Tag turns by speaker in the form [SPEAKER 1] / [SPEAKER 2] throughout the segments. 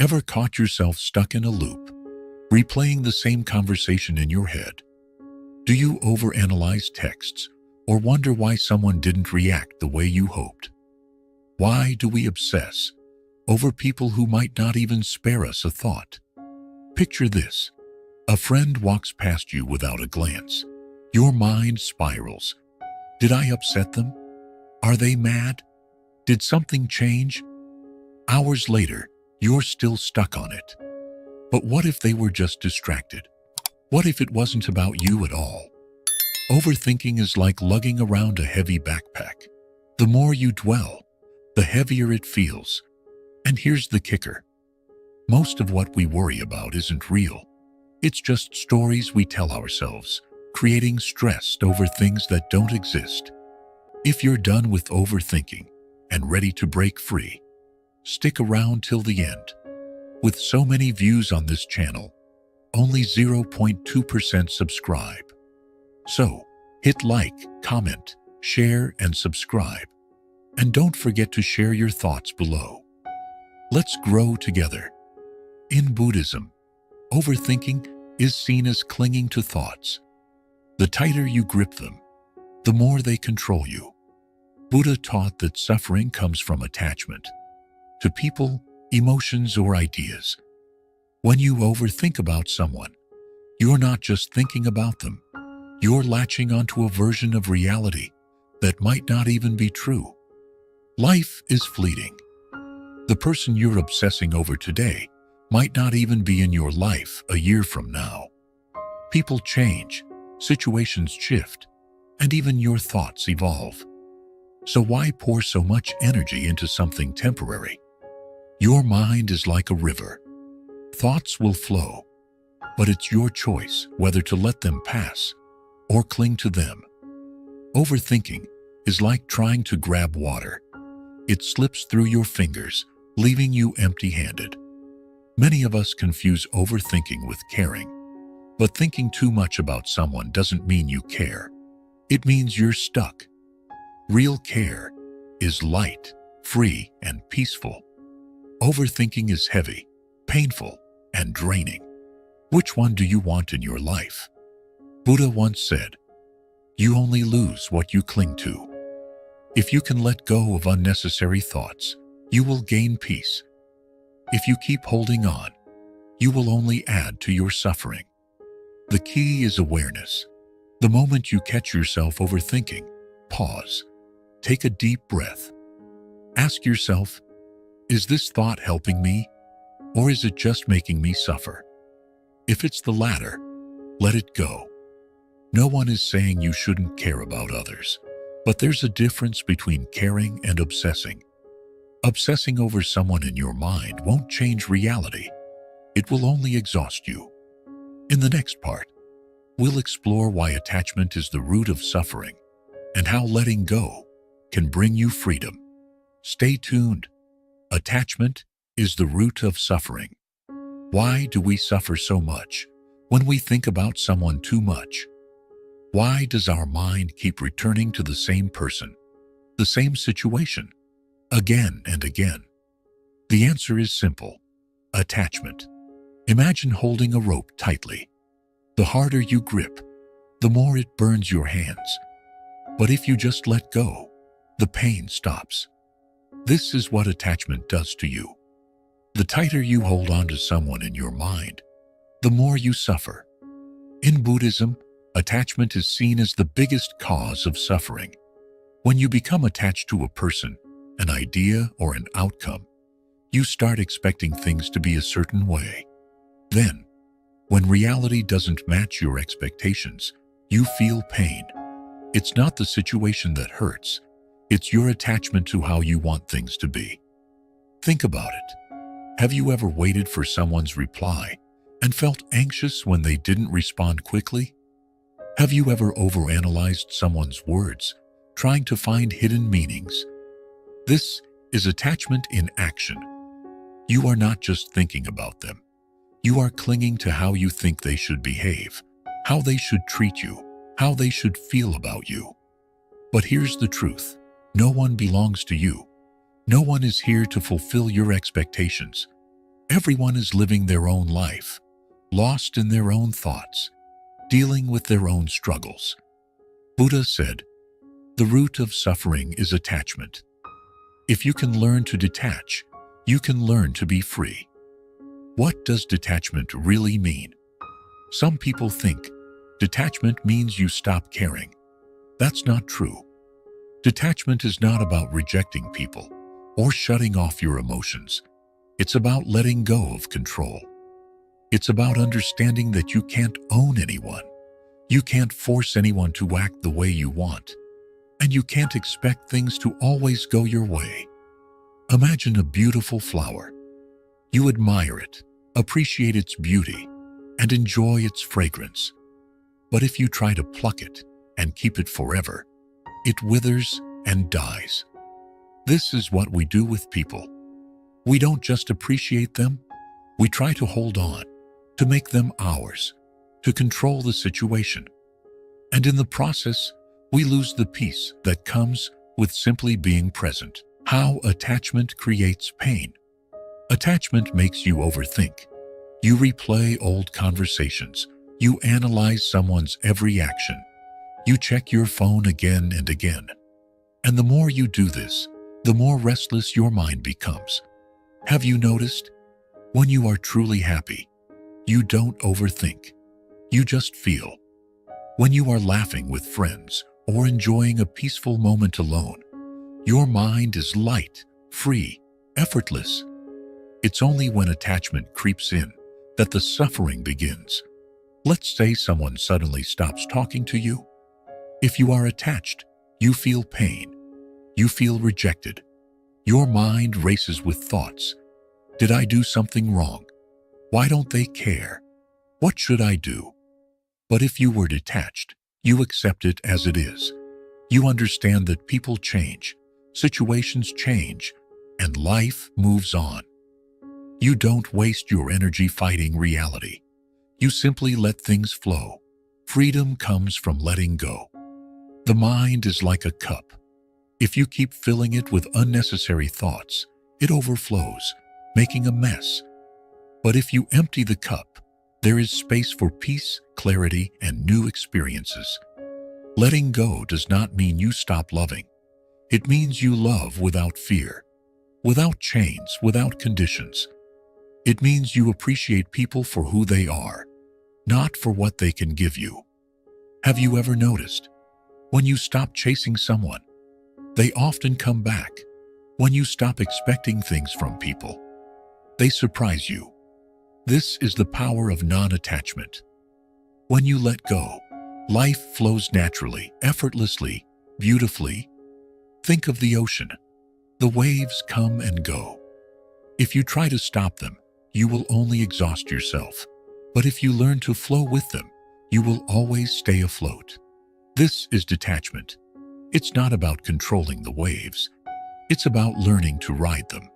[SPEAKER 1] Ever caught yourself stuck in a loop, replaying the same conversation in your head? Do you overanalyze texts or wonder why someone didn't react the way you hoped? Why do we obsess over people who might not even spare us a thought? Picture this. A friend walks past you without a glance. Your mind spirals. Did I upset them? Are they mad? Did something change? Hours later, you're still stuck on it. But what if they were just distracted? What if it wasn't about you at all? Overthinking is like lugging around a heavy backpack. The more you dwell, the heavier it feels. And here's the kicker. Most of what we worry about isn't real. It's just stories we tell ourselves, creating stress over things that don't exist. If you're done with overthinking and ready to break free, stick around till the end. With so many views on this channel, only 0.2% subscribe. So, hit like, comment, share, and subscribe. And don't forget to share your thoughts below. Let's grow together. In Buddhism, overthinking is seen as clinging to thoughts. The tighter you grip them, the more they control you. Buddha taught that suffering comes from attachment to people, emotions, or ideas. When you overthink about someone, you're not just thinking about them. You're latching onto a version of reality that might not even be true. Life is fleeting. The person you're obsessing over today might not even be in your life a year from now. People change, situations shift, and even your thoughts evolve. So why pour so much energy into something temporary? Your mind is like a river. Thoughts will flow, but it's your choice whether to let them pass or cling to them. Overthinking is like trying to grab water. It slips through your fingers, leaving you empty-handed. Many of us confuse overthinking with caring, but thinking too much about someone doesn't mean you care. It means you're stuck. Real care is light, free, and peaceful. Overthinking is heavy, painful, and draining. Which one do you want in your life? Buddha once said, "You only lose what you cling to." If you can let go of unnecessary thoughts, you will gain peace. If you keep holding on, you will only add to your suffering. The key is awareness. The moment you catch yourself overthinking, pause. Take a deep breath. Ask yourself, is this thought helping me, or is it just making me suffer? If it's the latter, let it go. No one is saying you shouldn't care about others, but there's a difference between caring and obsessing. Obsessing over someone in your mind won't change reality. It will only exhaust you. In the next part, we'll explore why attachment is the root of suffering and how letting go can bring you freedom. Stay tuned. Attachment is the root of suffering. Why do we suffer so much when we think about someone too much? Why does our mind keep returning to the same person, the same situation, again and again? The answer is simple. Attachment. Imagine holding a rope tightly. The harder you grip, the more it burns your hands. But if you just let go, the pain stops. This is what attachment does to you. The tighter you hold on to someone in your mind, the more you suffer. In Buddhism, attachment is seen as the biggest cause of suffering. When you become attached to a person, an idea, or an outcome, you start expecting things to be a certain way. Then, when reality doesn't match your expectations, you feel pain. It's not the situation that hurts. It's your attachment to how you want things to be. Think about it. Have you ever waited for someone's reply and felt anxious when they didn't respond quickly? Have you ever overanalyzed someone's words, trying to find hidden meanings? This is attachment in action. You are not just thinking about them. You are clinging to how you think they should behave, how they should treat you, how they should feel about you. But here's the truth. No one belongs to you. No one is here to fulfill your expectations. Everyone is living their own life, lost in their own thoughts, dealing with their own struggles. Buddha said, "The root of suffering is attachment." If you can learn to detach, you can learn to be free. What does detachment really mean? Some people think detachment means you stop caring. That's not true. Detachment is not about rejecting people or shutting off your emotions. It's about letting go of control. It's about understanding that you can't own anyone. You can't force anyone to act the way you want. And you can't expect things to always go your way. Imagine a beautiful flower. You admire it, appreciate its beauty, and enjoy its fragrance. But if you try to pluck it and keep it forever, it withers and dies. This is what we do with people. We don't just appreciate them, we try to hold on, to make them ours, to control the situation. And in the process, we lose the peace that comes with simply being present. How attachment creates pain. Attachment makes you overthink. You replay old conversations. You analyze someone's every action. You check your phone again and again. And the more you do this, the more restless your mind becomes. Have you noticed? When you are truly happy, you don't overthink. You just feel. When you are laughing with friends or enjoying a peaceful moment alone, your mind is light, free, effortless. It's only when attachment creeps in that the suffering begins. Let's say someone suddenly stops talking to you. If you are attached, you feel pain. You feel rejected. Your mind races with thoughts. Did I do something wrong? Why don't they care? What should I do? But if you were detached, you accept it as it is. You understand that people change, situations change, and life moves on. You don't waste your energy fighting reality. You simply let things flow. Freedom comes from letting go. The mind is like a cup. If you keep filling it with unnecessary thoughts, it overflows, making a mess. But if you empty the cup, there is space for peace, clarity, and new experiences. Letting go does not mean you stop loving. It means you love without fear, without chains, without conditions. It means you appreciate people for who they are, not for what they can give you. Have you ever noticed? When you stop chasing someone, they often come back. When you stop expecting things from people, they surprise you. This is the power of non-attachment. When you let go, life flows naturally, effortlessly, beautifully. Think of the ocean. The waves come and go. If you try to stop them, you will only exhaust yourself. But if you learn to flow with them, you will always stay afloat. This is detachment. It's not about controlling the waves. It's about learning to ride them.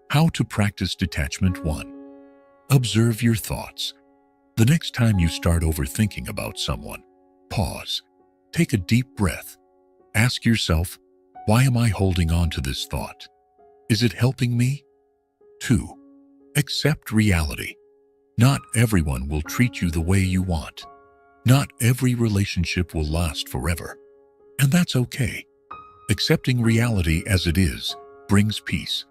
[SPEAKER 1] How to practice detachment 1. Observe your thoughts. The next time you start overthinking about someone, pause. Take a deep breath. Ask yourself, why am I holding on to this thought? Is it helping me? 2. Accept reality. Not everyone will treat you the way you want. Not every relationship will last forever. And that's okay. Accepting reality as it is brings peace.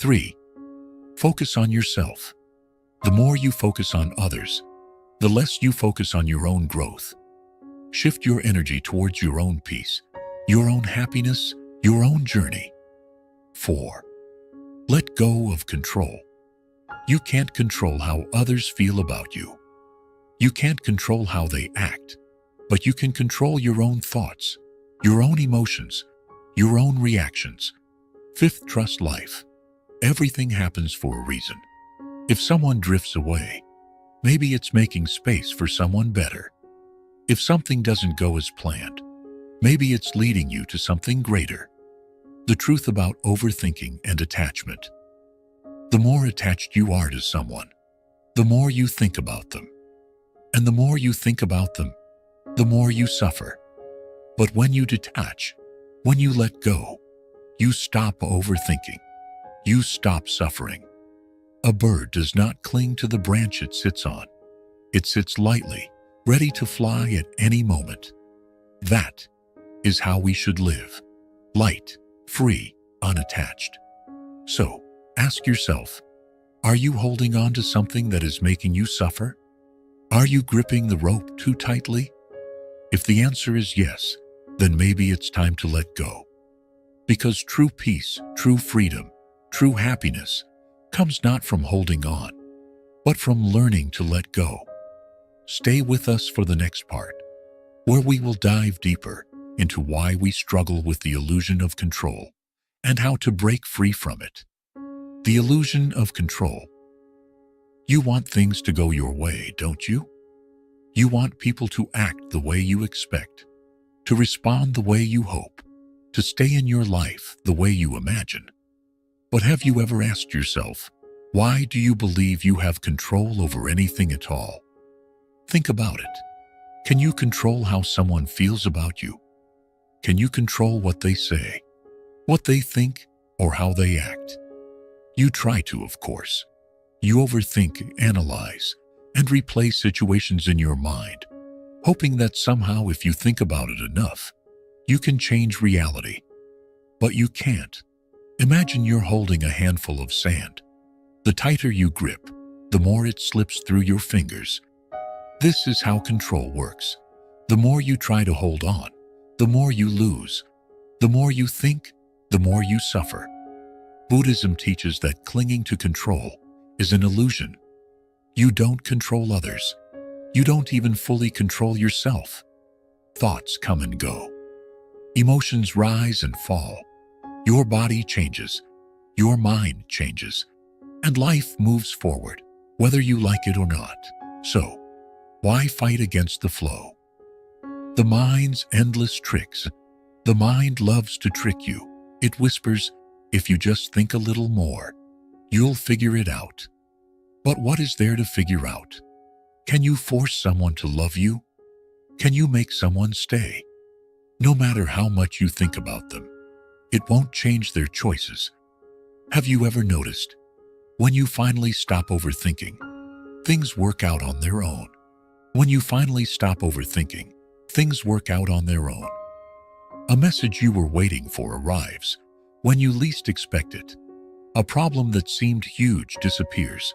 [SPEAKER 1] 3. Focus on yourself. The more you focus on others, the less you focus on your own growth. Shift your energy towards your own peace, your own happiness, your own journey. 4. Let go of control. You can't control how others feel about you. You can't control how they act, but you can control your own thoughts, your own emotions, your own reactions. 5th, trust life. Everything happens for a reason. If someone drifts away, maybe it's making space for someone better. If something doesn't go as planned, maybe it's leading you to something greater. The truth about overthinking and attachment. The more attached you are to someone, the more you think about them. And the more you think about them, the more you suffer. But when you detach, when you let go, you stop overthinking. You stop suffering. A bird does not cling to the branch it sits on. It sits lightly, ready to fly at any moment. That is how we should live. Light, free, unattached. So, ask yourself, are you holding on to something that is making you suffer? Are you gripping the rope too tightly? If the answer is yes, then maybe it's time to let go. Because true peace, true freedom, true happiness comes not from holding on, but from learning to let go. Stay with us for the next part, where we will dive deeper into why we struggle with the illusion of control and how to break free from it. The illusion of control. You want things to go your way, don't you? You want people to act the way you expect, to respond the way you hope, to stay in your life the way you imagine. But have you ever asked yourself, why do you believe you have control over anything at all? Think about it. Can you control how someone feels about you? Can you control what they say, what they think, or how they act? You try to, of course. You overthink, analyze, and replay situations in your mind, hoping that somehow if you think about it enough, you can change reality. But you can't. Imagine you're holding a handful of sand. The tighter you grip, the more it slips through your fingers. This is how control works. The more you try to hold on, the more you lose. The more you think, the more you suffer. Buddhism teaches that clinging to control is an illusion. You don't control others. You don't even fully control yourself. Thoughts come and go. Emotions rise and fall. Your body changes. Your mind changes. And life moves forward, whether you like it or not. So, why fight against the flow? The mind's endless tricks. The mind loves to trick you. It whispers, if you just think a little more, you'll figure it out. But what is there to figure out? Can you force someone to love you? Can you make someone stay? No matter how much you think about them, it won't change their choices. Have you ever noticed? When you finally stop overthinking, things work out on their own. When you finally stop overthinking, things work out on their own. A message you were waiting for arrives when you least expect it. A problem that seemed huge disappears.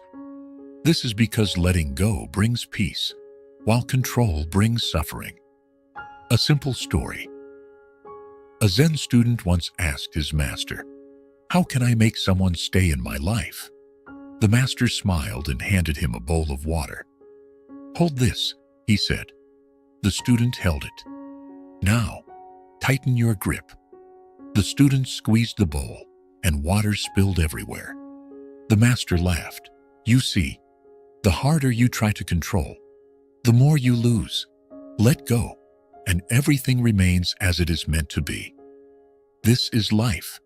[SPEAKER 1] This is because letting go brings peace, while control brings suffering. A simple story. A Zen student once asked his master, "How can I make someone stay in my life?" The master smiled and handed him a bowl of water. "Hold this," he said. The student held it. "Now, tighten your grip." The student squeezed the bowl, and water spilled everywhere. The master laughed. "You see, the harder you try to control, the more you lose. Let go, and everything remains as it is meant to be. This is life.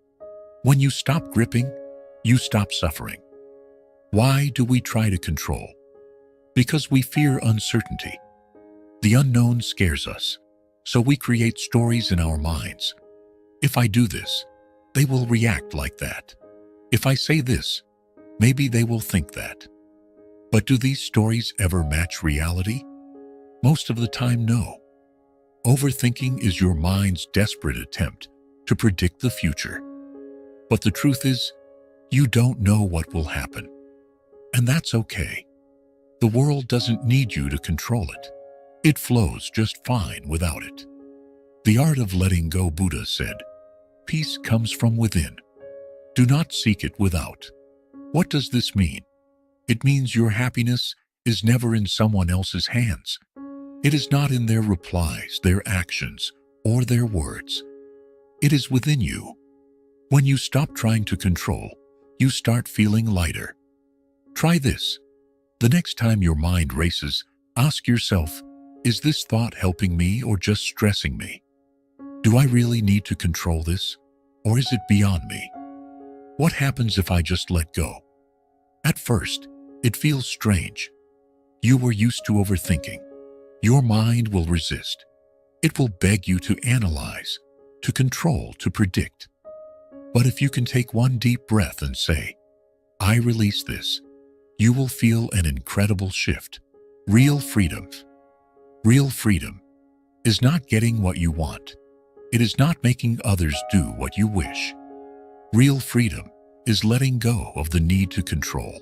[SPEAKER 1] When you stop gripping, you stop suffering. Why do we try to control? Because we fear uncertainty. The unknown scares us, so we create stories in our minds. If I do this, they will react like that. If I say this, maybe they will think that. But do these stories ever match reality? Most of the time, no. Overthinking is your mind's desperate attempt to predict the future. But the truth is, you don't know what will happen. And that's okay. The world doesn't need you to control it. It flows just fine without it. The art of letting go, Buddha said, peace comes from within. Do not seek it without. What does this mean? It means your happiness is never in someone else's hands. It is not in their replies, their actions, or their words. It is within you. When you stop trying to control, you start feeling lighter. Try this. The next time your mind races, ask yourself, is this thought helping me or just stressing me? Do I really need to control this, or is it beyond me? What happens if I just let go? At first, it feels strange. You were used to overthinking. Your mind will resist. It will beg you to analyze, to control, to predict. But if you can take one deep breath and say, I release this, you will feel an incredible shift. Real freedom. Real freedom is not getting what you want. It is not making others do what you wish. Real freedom is letting go of the need to control.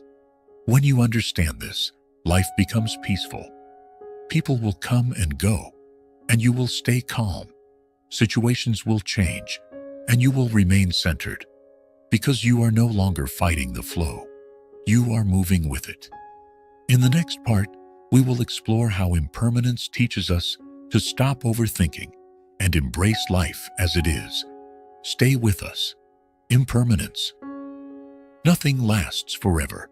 [SPEAKER 1] When you understand this, life becomes peaceful. People will come and go, and you will stay calm. Situations will change, and you will remain centered, because you are no longer fighting the flow. You are moving with it. In the next part, we will explore how impermanence teaches us to stop overthinking and embrace life as it is. Stay with us. Impermanence. Nothing lasts forever.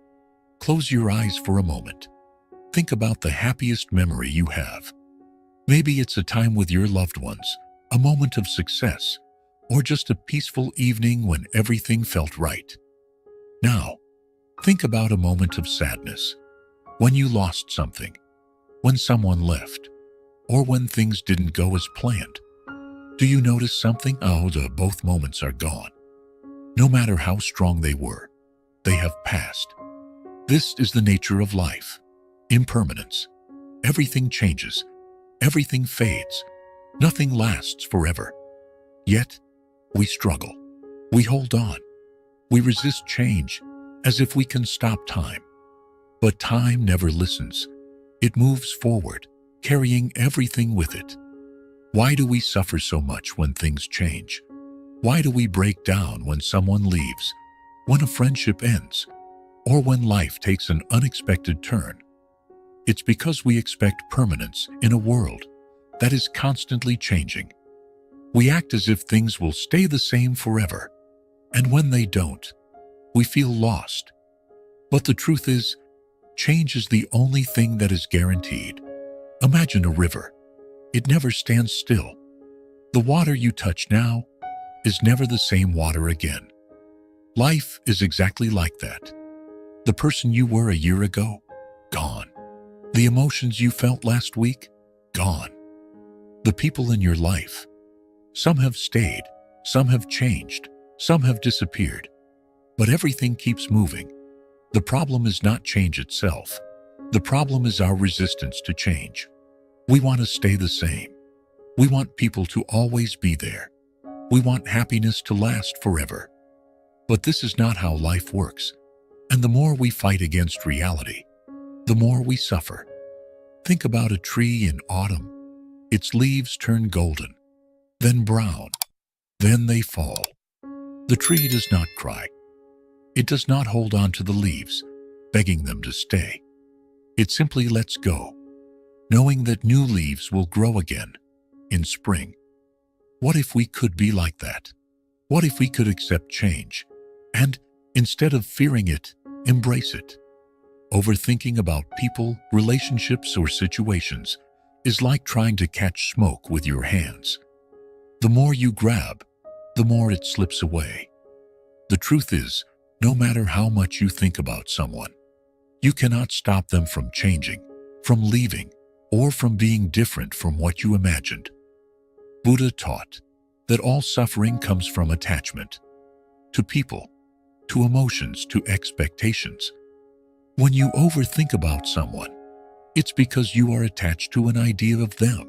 [SPEAKER 1] Close your eyes for a moment. Think about the happiest memory you have. Maybe it's a time with your loved ones, a moment of success, or just a peaceful evening when everything felt right. Now, think about a moment of sadness, when you lost something, when someone left, or when things didn't go as planned. Do you notice something? Both moments are gone. No matter how strong they were, they have passed. This is the nature of life. Impermanence. Everything changes. Everything fades. Nothing lasts forever. Yet, we struggle. We hold on. We resist change as if we can stop time. But time never listens. It moves forward, carrying everything with it. Why do we suffer so much when things change? Why do we break down when someone leaves, when a friendship ends, or when life takes an unexpected turn? It's because we expect permanence in a world that is constantly changing. We act as if things will stay the same forever, and when they don't, we feel lost. But the truth is, change is the only thing that is guaranteed. Imagine a river. It never stands still. The water you touch now is never the same water again. Life is exactly like that. The person you were a year ago, gone. The emotions you felt last week, gone. The people in your life, some have stayed, some have changed, some have disappeared, but everything keeps moving. The problem is not change itself. The problem is our resistance to change. We want to stay the same. We want people to always be there. We want happiness to last forever. But this is not how life works. And the more we fight against reality, the more we suffer. Think about a tree in autumn. Its leaves turn golden, then brown, then they fall. The tree does not cry. It does not hold on to the leaves, begging them to stay. It simply lets go, knowing that new leaves will grow again in spring. What if we could be like that? What if we could accept change and, instead of fearing it, embrace it? Overthinking about people, relationships, or situations is like trying to catch smoke with your hands. The more you grab, the more it slips away. The truth is, no matter how much you think about someone, you cannot stop them from changing, from leaving, or from being different from what you imagined. Buddha taught that all suffering comes from attachment to people, to emotions, to expectations. When you overthink about someone, it's because you are attached to an idea of them,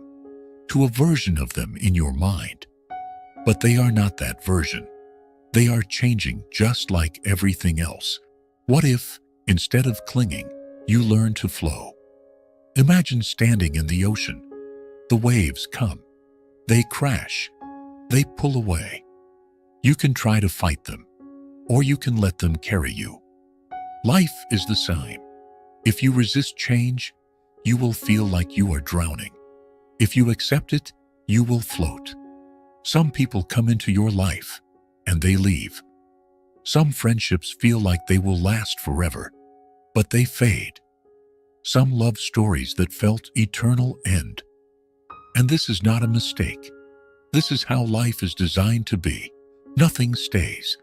[SPEAKER 1] to a version of them in your mind. But they are not that version. They are changing just like everything else. What if, instead of clinging, you learn to flow? Imagine standing in the ocean. The waves come. They crash. They pull away. You can try to fight them, or you can let them carry you. Life is the same. If you resist change, you will feel like you are drowning. If you accept it, you will float. Some people come into your life, and they leave. Some friendships feel like they will last forever, but they fade. Some love stories that felt eternal end. And this is not a mistake. This is how life is designed to be. Nothing stays.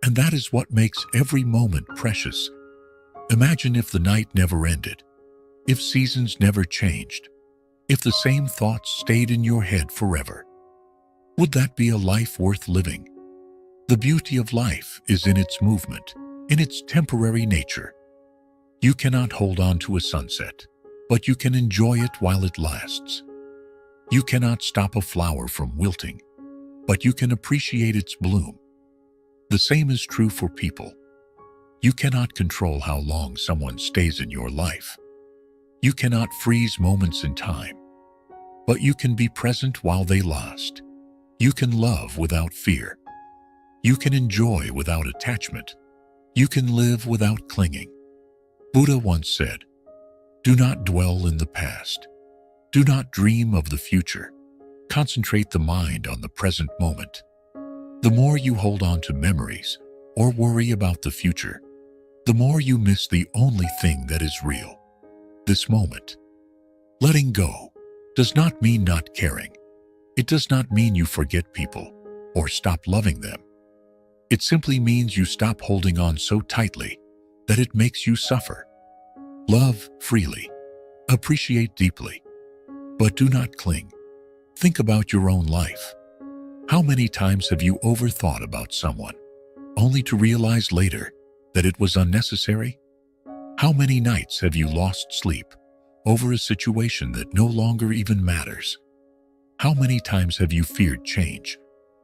[SPEAKER 1] And that is what makes every moment precious. Imagine if the night never ended, if seasons never changed, if the same thoughts stayed in your head forever. Would that be a life worth living? The beauty of life is in its movement, in its temporary nature. You cannot hold on to a sunset, but you can enjoy it while it lasts. You cannot stop a flower from wilting, but you can appreciate its bloom. The same is true for people. You cannot control how long someone stays in your life. You cannot freeze moments in time, but you can be present while they last. You can love without fear. You can enjoy without attachment. You can live without clinging. Buddha once said, "Do not dwell in the past. Do not dream of the future. Concentrate the mind on the present moment." The more you hold on to memories or worry about the future, the more you miss the only thing that is real, this moment. Letting go does not mean not caring. It does not mean you forget people or stop loving them. It simply means you stop holding on so tightly that it makes you suffer. Love freely. Appreciate deeply. But do not cling. Think about your own life. How many times have you overthought about someone, only to realize later that it was unnecessary? How many nights have you lost sleep over a situation that no longer even matters? How many times have you feared change,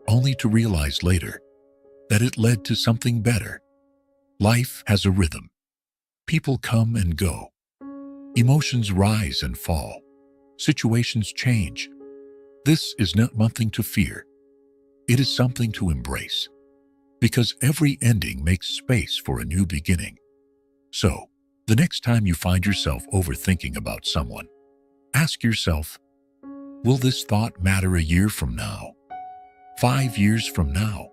[SPEAKER 1] only to realize later that it led to something better? Life has a rhythm. People come and go. Emotions rise and fall. Situations change. This is not something to fear. It is something to embrace, because every ending makes space for a new beginning. So, the next time you find yourself overthinking about someone, ask yourself, will this thought matter a year from now? 5 years from now?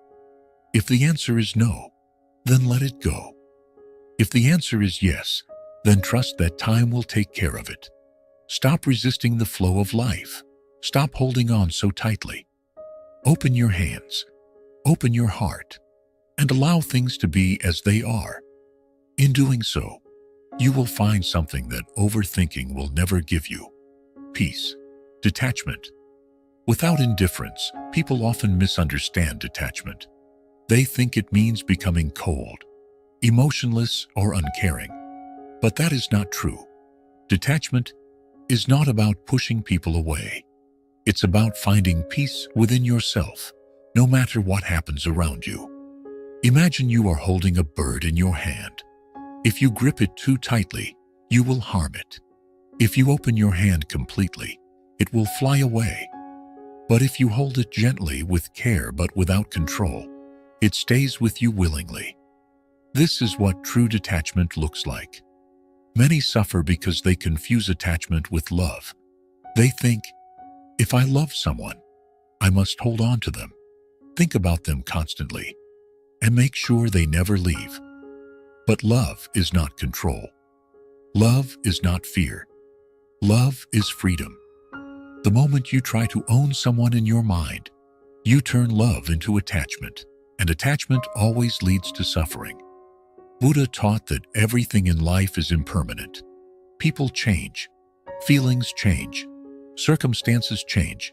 [SPEAKER 1] If the answer is no, then let it go. If the answer is yes, then trust that time will take care of it. Stop resisting the flow of life. Stop holding on so tightly. Open your hands, open your heart, and allow things to be as they are. In doing so, you will find something that overthinking will never give you: peace, detachment. Without indifference, people often misunderstand detachment. They think it means becoming cold, emotionless, or uncaring. But that is not true. Detachment is not about pushing people away. It's about finding peace within yourself, no matter what happens around you. Imagine you are holding a bird in your hand. If you grip it too tightly, you will harm it. If you open your hand completely, it will fly away. But if you hold it gently with care but without control, it stays with you willingly. This is what true detachment looks like. Many suffer because they confuse attachment with love. They think, if I love someone, I must hold on to them, think about them constantly, and make sure they never leave. But love is not control. Love is not fear. Love is freedom. The moment you try to own someone in your mind, you turn love into attachment, and attachment always leads to suffering. Buddha taught that everything in life is impermanent. People change. Feelings change. Circumstances change.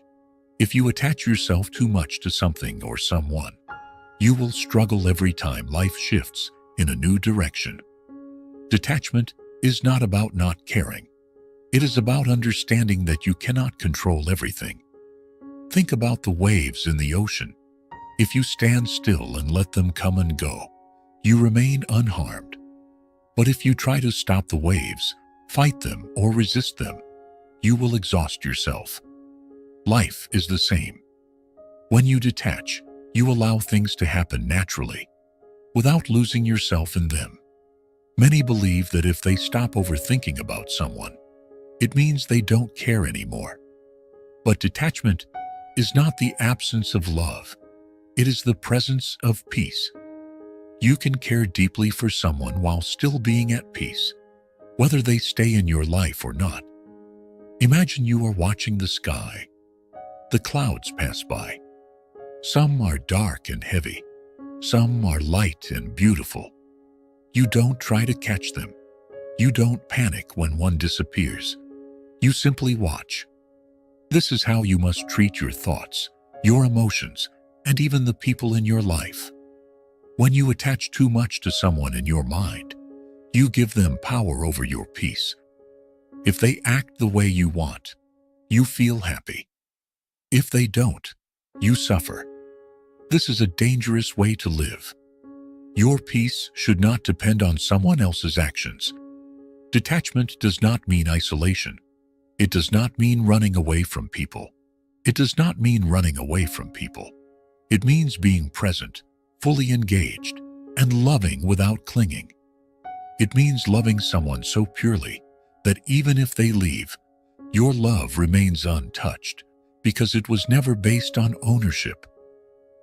[SPEAKER 1] If you attach yourself too much to something or someone, you will struggle every time life shifts in a new direction. Detachment is not about not caring. It is about understanding that you cannot control everything. Think about the waves in the ocean. If you stand still and let them come and go, you remain unharmed. But if you try to stop the waves, fight them, or resist them, you will exhaust yourself. Life is the same. When you detach, you allow things to happen naturally, without losing yourself in them. Many believe that if they stop overthinking about someone, it means they don't care anymore. But detachment is not the absence of love. It is the presence of peace. You can care deeply for someone while still being at peace, whether they stay in your life or not. Imagine you are watching the sky. The clouds pass by. Some are dark and heavy. Some are light and beautiful. You don't try to catch them. You don't panic when one disappears. You simply watch. This is how you must treat your thoughts, your emotions, and even the people in your life. When you attach too much to someone in your mind, You give them power over your peace. If they act the way you want, you feel happy. If they don't, you suffer. This is a dangerous way to live. Your peace should not depend on someone else's actions. Detachment does not mean isolation. It does not mean running away from people. It does not mean running away from people. It means being present, fully engaged, and loving without clinging. It means loving someone so purely that even if they leave, your love remains untouched because it was never based on ownership.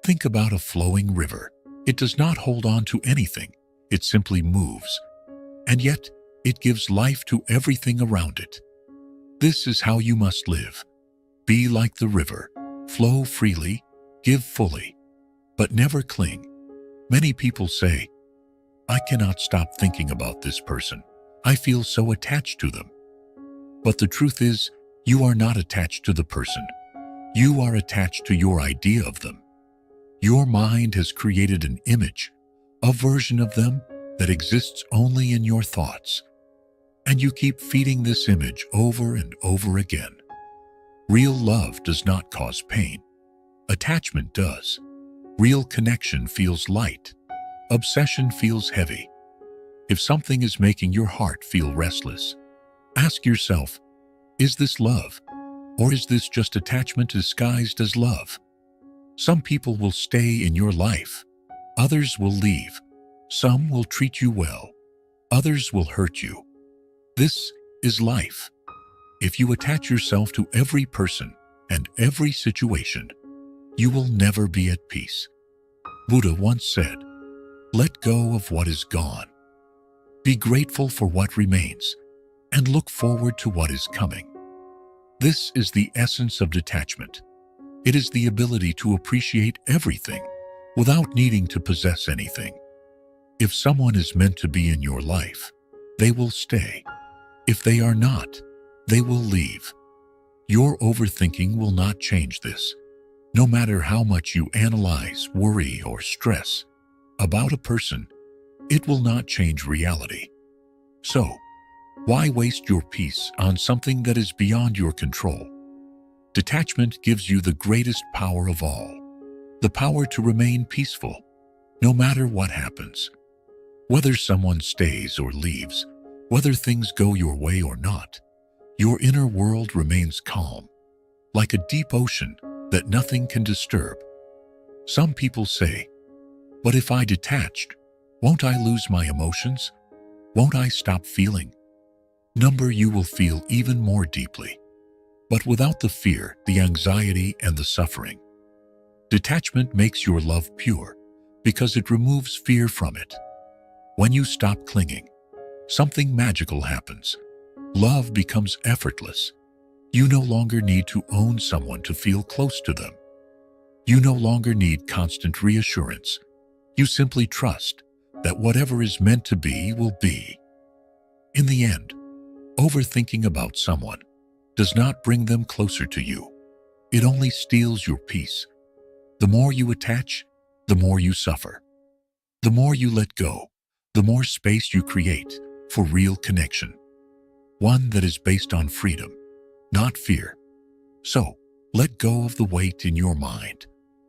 [SPEAKER 1] Think about a flowing river. It does not hold on to anything. It simply moves. And yet, it gives life to everything around it. This is how you must live. Be like the river. Flow freely, give fully, but never cling. Many people say, "I cannot stop thinking about this person. I feel so attached to them." But the truth is, you are not attached to the person. You are attached to your idea of them. Your mind has created an image, a version of them that exists only in your thoughts. And you keep feeding this image over and over again. Real love does not cause pain. Attachment does. Real connection feels light. Obsession feels heavy. If something is making your heart feel restless, ask yourself, is this love? Or is this just attachment disguised as love? Some people will stay in your life. Others will leave. Some will treat you well. Others will hurt you. This is life. If you attach yourself to every person and every situation, you will never be at peace. Buddha once said, "Let go of what is gone. Be grateful for what remains and look forward to what is coming." This is the essence of detachment. It is the ability to appreciate everything without needing to possess anything. If someone is meant to be in your life, they will stay. If they are not, they will leave. Your overthinking will not change this. No matter how much you analyze, worry, or stress about a person, it will not change reality. So, why waste your peace on something that is beyond your control? Detachment gives you the greatest power of all, the power to remain peaceful, no matter what happens. Whether someone stays or leaves, whether things go your way or not, your inner world remains calm, like a deep ocean that nothing can disturb. Some people say, "But if I detached, won't I lose my emotions? Won't I stop feeling?" You will feel even more deeply, but without the fear, the anxiety, and the suffering. Detachment makes your love pure because it removes fear from it. When you stop clinging, something magical happens. Love becomes effortless. You no longer need to own someone to feel close to them. You no longer need constant reassurance. You simply trust that whatever is meant to be will be. In the end, overthinking about someone does not bring them closer to you. It only steals your peace. The more you attach, the more you suffer. The more you let go, the more space you create for real connection. One that is based on freedom, not fear. So, let go of the weight in your mind.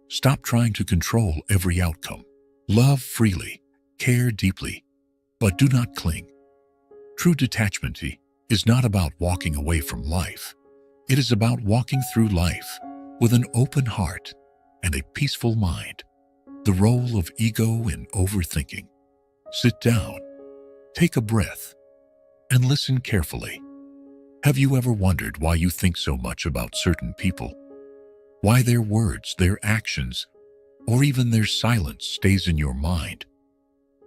[SPEAKER 1] Stop trying to control every outcome. Love freely, care deeply, but do not cling. True detachment is not about walking away from life. It is about walking through life with an open heart and a peaceful mind. The role of ego in overthinking. Sit down, take a breath, and listen carefully. Have you ever wondered why you think so much about certain people? Why their words, their actions, or even their silence stays in your mind?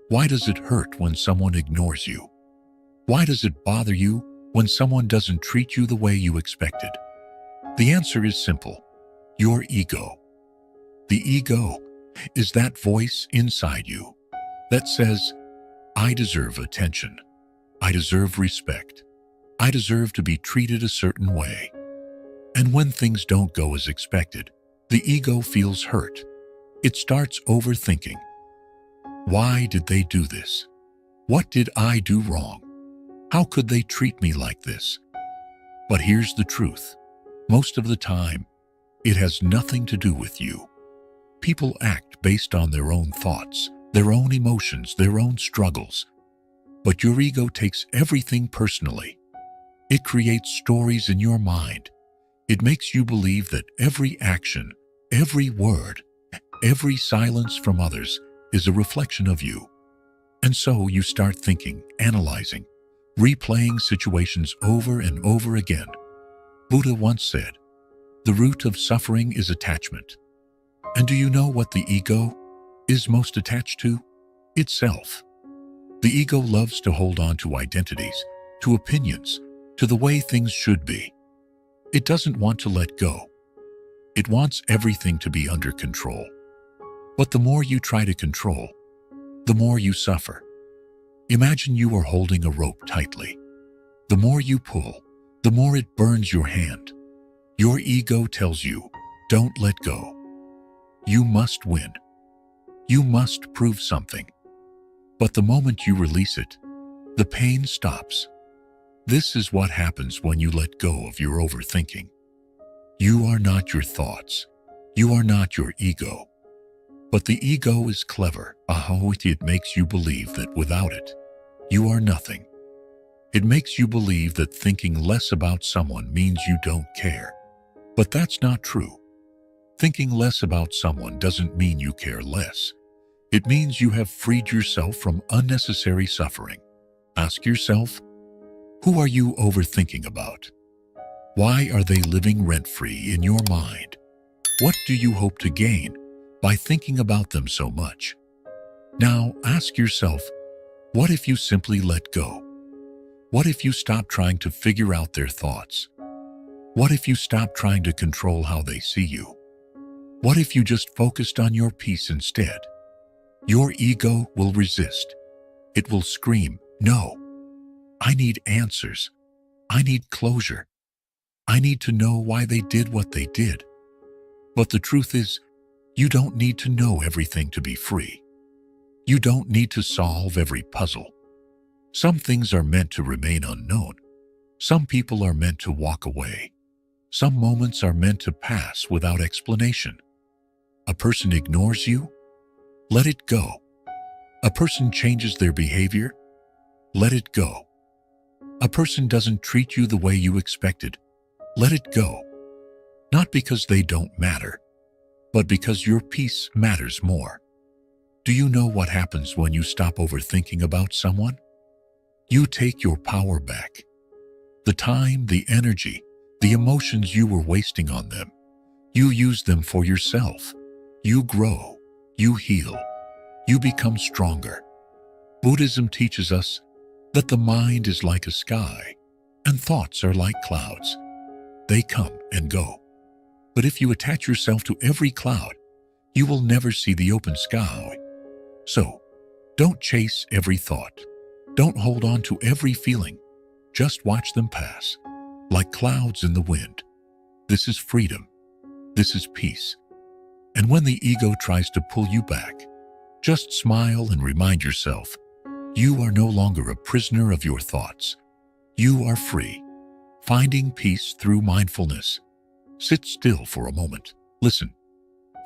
[SPEAKER 1] Why does it hurt when someone ignores you? Why does it bother you when someone doesn't treat you the way you expected? The answer is simple: your ego. The ego is that voice inside you that says, "I deserve attention. I deserve respect. I deserve to be treated a certain way." And when things don't go as expected, the ego feels hurt. It starts overthinking. Why did they do this? What did I do wrong? How could they treat me like this? But here's the truth. Most of the time, it has nothing to do with you. People act based on their own thoughts, their own emotions, their own struggles. But your ego takes everything personally. It creates stories in your mind. It makes you believe that every action, every word, every silence from others is a reflection of you. And so you start thinking, analyzing, replaying situations over and over again. Buddha once said, "The root of suffering is attachment." And do you know what the ego is most attached to? Itself. The ego loves to hold on to identities, to opinions, to the way things should be. It doesn't want to let go. It wants everything to be under control. But the more you try to control, the more you suffer. Imagine you are holding a rope tightly. The more you pull, the more it burns your hand. Your ego tells you, don't let go. You must win. You must prove something. But the moment you release it, the pain stops. This is what happens when you let go of your overthinking. You are not your thoughts. You are not your ego. But the ego is clever. It makes you believe that without it, you are nothing. It makes you believe that thinking less about someone means you don't care. But that's not true. Thinking less about someone doesn't mean you care less. It means you have freed yourself from unnecessary suffering. Ask yourself, who are you overthinking about? Why are they living rent-free in your mind? What do you hope to gain by thinking about them so much? Now ask yourself, what if you simply let go? What if you stop trying to figure out their thoughts? What if you stop trying to control how they see you? What if you just focused on your peace instead? Your ego will resist. It will scream, no. I need answers. I need closure. I need to know why they did what they did. But the truth is, you don't need to know everything to be free. You don't need to solve every puzzle. Some things are meant to remain unknown. Some people are meant to walk away. Some moments are meant to pass without explanation. A person ignores you? Let it go. A person changes their behavior? Let it go. A person doesn't treat you the way you expected? Let it go. Not because they don't matter, but because your peace matters more. Do you know what happens when you stop overthinking about someone? You take your power back. The time, the energy, the emotions you were wasting on them, you use them for yourself. You grow, you heal, you become stronger. Buddhism teaches us that the mind is like a sky and thoughts are like clouds. They come and go. But if you attach yourself to every cloud, you will never see the open sky. So, don't chase every thought. Don't hold on to every feeling. Just watch them pass, like clouds in the wind. This is freedom. This is peace. And when the ego tries to pull you back, just smile and remind yourself, you are no longer a prisoner of your thoughts. You are free, finding peace through mindfulness. Sit still for a moment. Listen.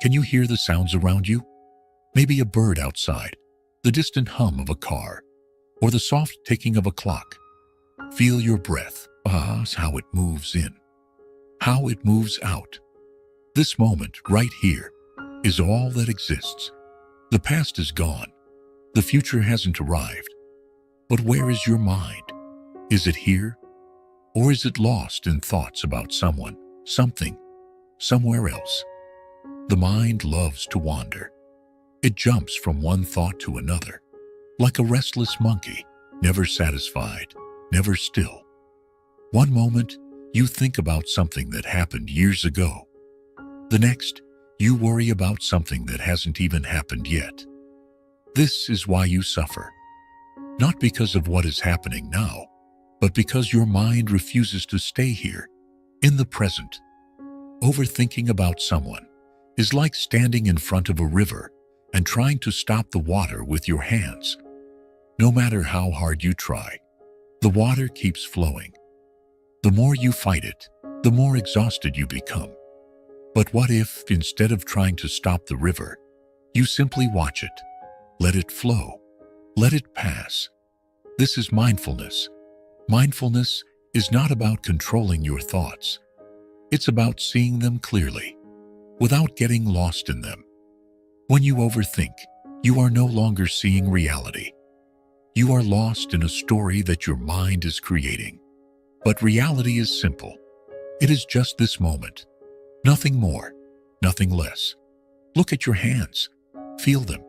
[SPEAKER 1] Can you hear the sounds around you? Maybe a bird outside, the distant hum of a car, or the soft ticking of a clock. Feel your breath. How it moves in, how it moves out. This moment right here is all that exists. The past is gone. The future hasn't arrived. But where is your mind? Is it here? Or is it lost in thoughts about someone, something, somewhere else? The mind loves to wander. It jumps from one thought to another, like a restless monkey, never satisfied, never still. One moment, you think about something that happened years ago. The next, you worry about something that hasn't even happened yet. This is why you suffer. Not because of what is happening now, but because your mind refuses to stay here, in the present. Overthinking about someone is like standing in front of a river and trying to stop the water with your hands. No matter how hard you try, the water keeps flowing. The more you fight it, the more exhausted you become. But what if, instead of trying to stop the river, you simply watch it, let it flow, let it pass? This is mindfulness. Mindfulness is not about controlling your thoughts. It's about seeing them clearly, without getting lost in them. When you overthink, you are no longer seeing reality. You are lost in a story that your mind is creating. But reality is simple. It is just this moment. Nothing more, nothing less. Look at your hands. Feel them.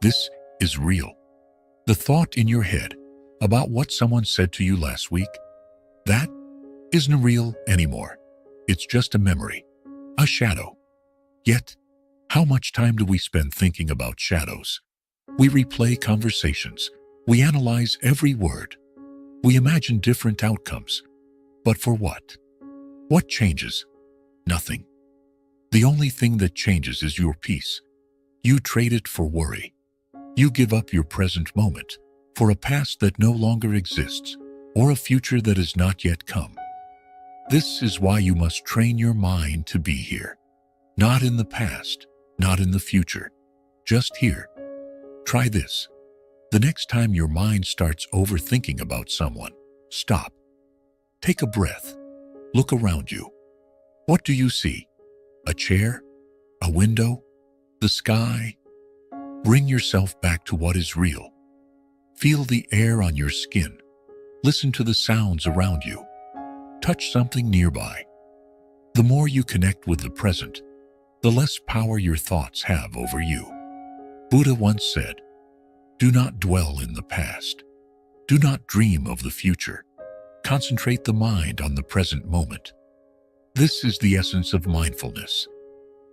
[SPEAKER 1] This is real. The thought in your head about what someone said to you last week, that isn't real anymore. It's just a memory, a shadow. Yet, how much time do we spend thinking about shadows? We replay conversations. We analyze every word. We imagine different outcomes. But for what? What changes? Nothing. The only thing that changes is your peace. You trade it for worry. You give up your present moment for a past that no longer exists or a future that has not yet come. This is why you must train your mind to be here. Not in the past, not in the future, just here. Try this. The next time your mind starts overthinking about someone, stop. Take a breath. Look around you. What do you see? A chair? A window? The sky? Bring yourself back to what is real. Feel the air on your skin. Listen to the sounds around you. Touch something nearby. The more you connect with the present, the less power your thoughts have over you. Buddha once said, "Do not dwell in the past. Do not dream of the future. Concentrate the mind on the present moment." This is the essence of mindfulness.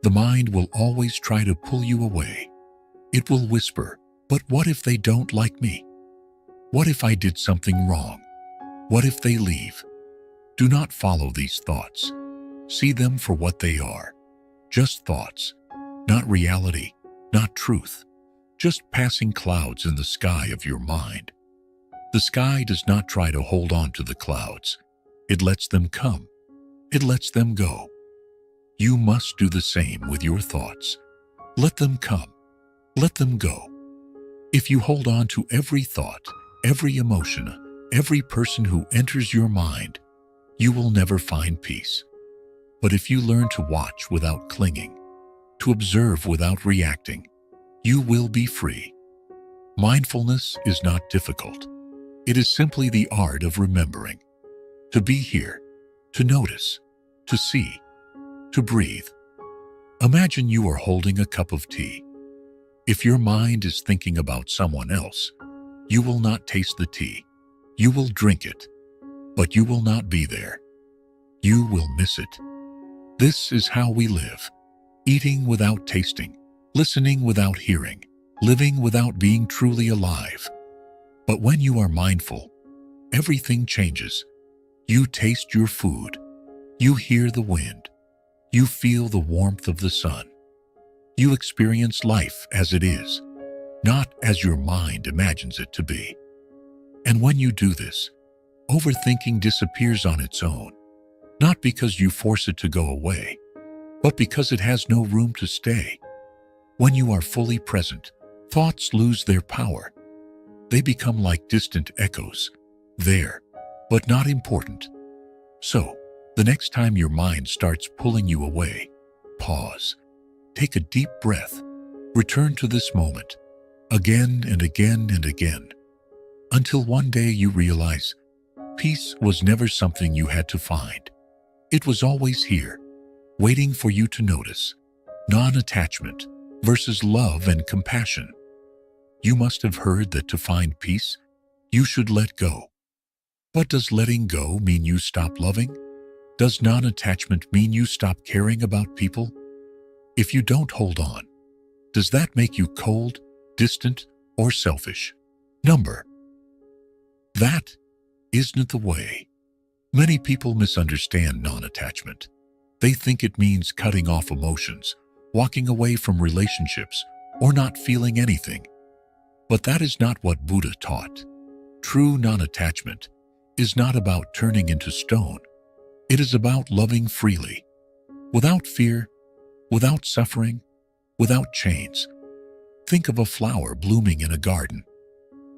[SPEAKER 1] The mind will always try to pull you away. It will whisper, "But what if they don't like me? What if I did something wrong? What if they leave?" Do not follow these thoughts. See them for what they are. Just thoughts, not reality, not truth. Just passing clouds in the sky of your mind. The sky does not try to hold on to the clouds. It lets them come. It lets them go. You must do the same with your thoughts. Let them come. Let them go. If you hold on to every thought, every emotion, every person who enters your mind, you will never find peace. But if you learn to watch without clinging, to observe without reacting, you will be free. Mindfulness is not difficult. It is simply the art of remembering. To be here, to notice, to see, to breathe. Imagine you are holding a cup of tea. If your mind is thinking about someone else, you will not taste the tea. You will drink it, but you will not be there. You will miss it. This is how we live, eating without tasting, listening without hearing, living without being truly alive. But when you are mindful, everything changes. You taste your food. You hear the wind. You feel the warmth of the sun. You experience life as it is, not as your mind imagines it to be. And when you do this, overthinking disappears on its own, not because you force it to go away, but because it has no room to stay. When you are fully present, thoughts lose their power. They become like distant echoes, there, but not important. So, the next time your mind starts pulling you away, pause. Take a deep breath. Return to this moment, again and again and again, until one day you realize peace was never something you had to find. It was always here, waiting for you to notice. Non-attachment versus love and compassion. You must have heard that to find peace, you should let go. But does letting go mean you stop loving? Does non-attachment mean you stop caring about people? If you don't hold on, does that make you cold, distant, or selfish? That isn't the way. Many people misunderstand non-attachment. They think it means cutting off emotions, walking away from relationships, or not feeling anything. But that is not what Buddha taught. True non-attachment is not about turning into stone. It is about loving freely, without fear, without suffering, without chains. Think of a flower blooming in a garden.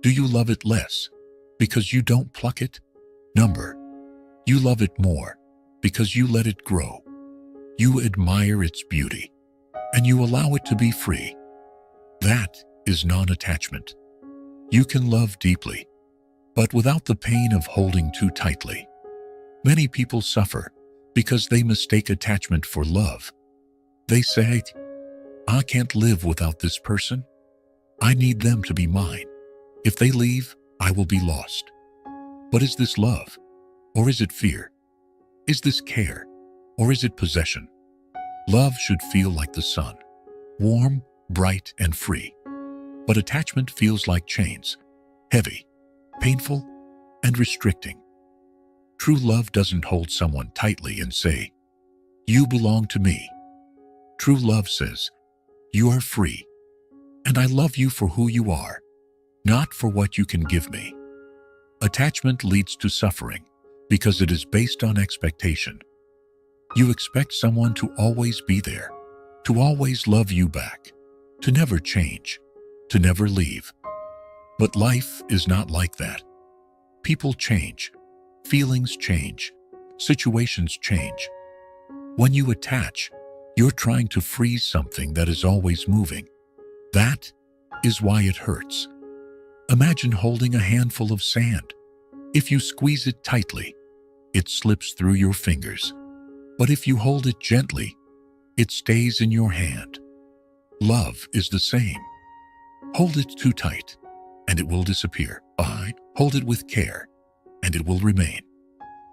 [SPEAKER 1] Do you love it less because you don't pluck it? Number. You love it more because you let it grow. You admire its beauty, and you allow it to be free. That is non-attachment. You can love deeply, but without the pain of holding too tightly. Many people suffer because they mistake attachment for love. They say, I can't live without this person. I need them to be mine. If they leave, I will be lost. But is this love? Or is it fear? Is this care? Or is it possession? Love should feel like the sun, warm, bright, and free. But attachment feels like chains, heavy, painful, and restricting. True love doesn't hold someone tightly and say, you belong to me. True love says, you are free, and I love you for who you are, not for what you can give me. Attachment leads to suffering because it is based on expectation. You expect someone to always be there, to always love you back, to never change, to never leave. But life is not like that. People change, feelings change, situations change. When you attach, you're trying to freeze something that is always moving. That is why it hurts. Imagine holding a handful of sand. If you squeeze it tightly, it slips through your fingers. But if you hold it gently, it stays in your hand. Love is the same. Hold it too tight, and it will disappear. Hold it with care, and it will remain.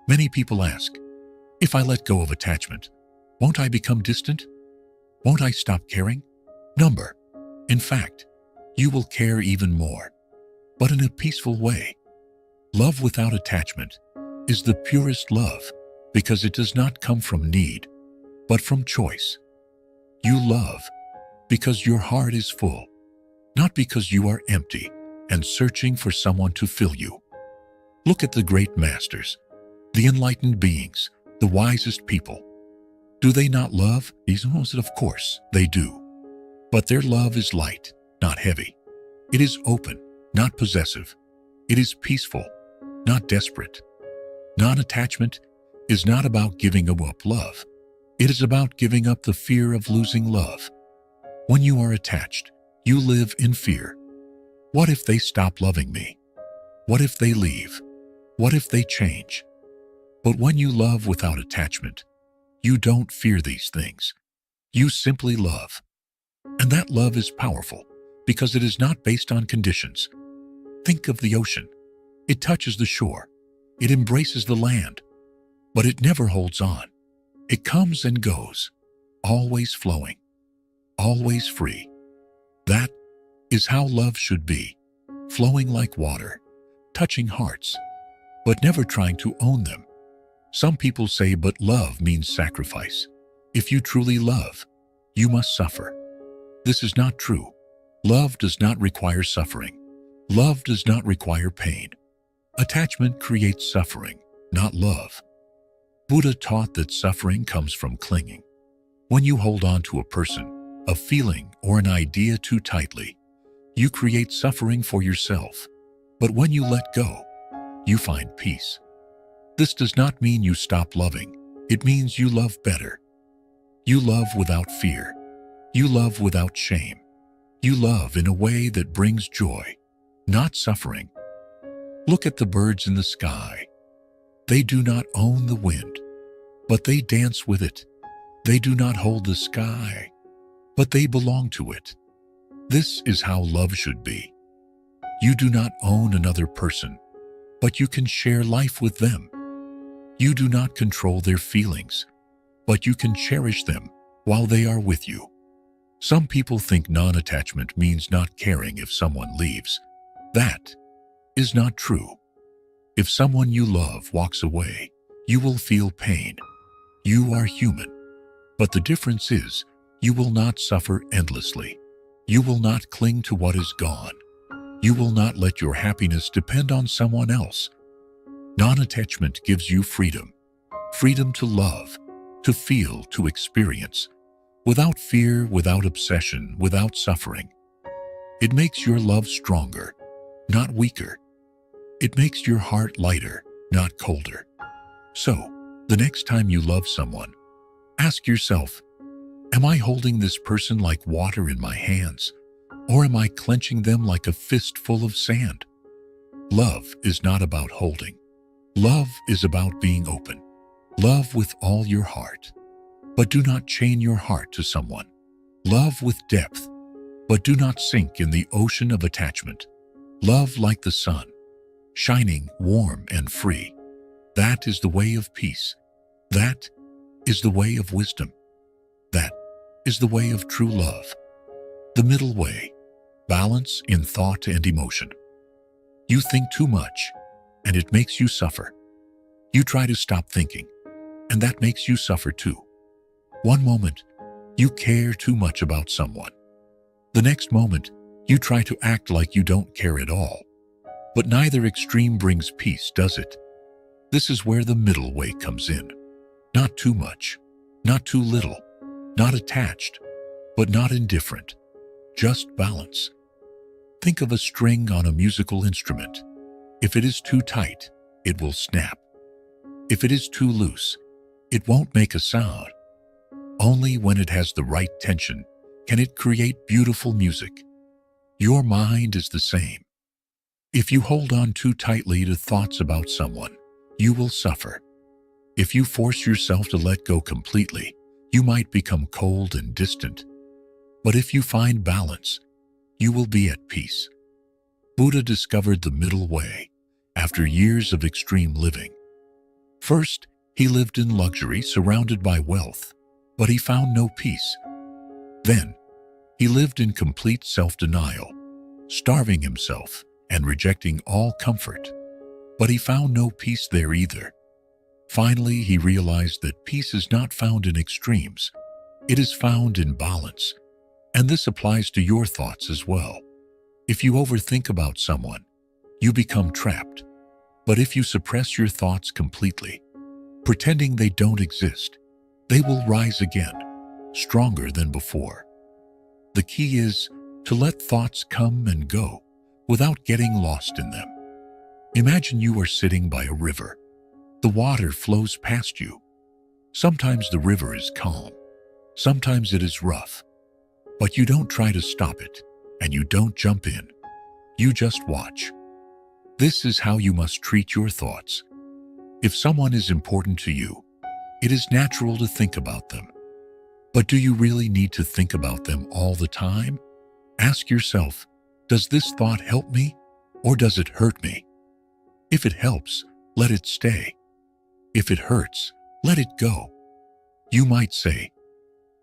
[SPEAKER 1] Many people ask, if I let go of attachment, won't I become distant? Won't I stop caring? Number. In fact, you will care even more, but in a peaceful way. Love without attachment is the purest love because it does not come from need, but from choice. You love because your heart is full, not because you are empty and searching for someone to fill you. Look at the great masters, the enlightened beings, the wisest people. Do they not love? Of course, they do. But their love is light, not heavy. It is open, not possessive. It is peaceful, not desperate. Non-attachment is not about giving up love. It is about giving up the fear of losing love. When you are attached, you live in fear. What if they stop loving me? What if they leave? What if they change? But when you love without attachment, you don't fear these things. You simply love. And that love is powerful because it is not based on conditions. Think of the ocean. It touches the shore. It embraces the land. But it never holds on. It comes and goes, always flowing, always free. That is how love should be, flowing like water, touching hearts, but never trying to own them. Some people say, but love means sacrifice. If you truly love, you must suffer. This is not true. Love does not require suffering. Love does not require pain. Attachment creates suffering, not love. Buddha taught that suffering comes from clinging. When you hold on to a person, a feeling, or an idea too tightly, you create suffering for yourself. But when you let go, you find peace. This does not mean you stop loving. It means you love better. You love without fear. You love without shame. You love in a way that brings joy, not suffering. Look at the birds in the sky. They do not own the wind, but they dance with it. They do not hold the sky, but they belong to it. This is how love should be. You do not own another person, but you can share life with them. You do not control their feelings, but you can cherish them while they are with you. Some people think non-attachment means not caring if someone leaves. That is not true. If someone you love walks away, you will feel pain. You are human. But the difference is, you will not suffer endlessly. You will not cling to what is gone. You will not let your happiness depend on someone else. Non-attachment gives you freedom. Freedom to love, to feel, to experience, without fear, without obsession, without suffering. It makes your love stronger, not weaker. It makes your heart lighter, not colder. So, the next time you love someone, ask yourself, am I holding this person like water in my hands, or am I clenching them like a fistful of sand? Love is not about holding. Love is about being open. Love with all your heart, but do not chain your heart to someone. Love with depth, but do not sink in the ocean of attachment. Love like the sun, shining, warm, and free. That is the way of peace. That is the way of wisdom. That is the way of true love. The middle way, balance in thought and emotion. You think too much, and it makes you suffer. You try to stop thinking, and that makes you suffer too. One moment, you care too much about someone. The next moment, you try to act like you don't care at all. But neither extreme brings peace, does it? This is where the middle way comes in. Not too much, not too little, not attached, but not indifferent. Just balance. Think of a string on a musical instrument. If it is too tight, it will snap. If it is too loose, it won't make a sound. Only when it has the right tension can it create beautiful music. Your mind is the same. If you hold on too tightly to thoughts about someone, you will suffer. If you force yourself to let go completely, you might become cold and distant. But if you find balance, you will be at peace. Buddha discovered the middle way after years of extreme living. First, he lived in luxury surrounded by wealth, but he found no peace. Then, he lived in complete self-denial, starving himself and rejecting all comfort. But he found no peace there either. Finally, he realized that peace is not found in extremes. It is found in balance. And this applies to your thoughts as well. If you overthink about someone, you become trapped. But if you suppress your thoughts completely, pretending they don't exist, they will rise again, stronger than before. The key is to let thoughts come and go without getting lost in them. Imagine you are sitting by a river. The water flows past you. Sometimes the river is calm. Sometimes it is rough. But you don't try to stop it, and you don't jump in. You just watch. This is how you must treat your thoughts. If someone is important to you, it is natural to think about them. But do you really need to think about them all the time? Ask yourself, does this thought help me, or does it hurt me? If it helps, let it stay. If it hurts, let it go. You might say,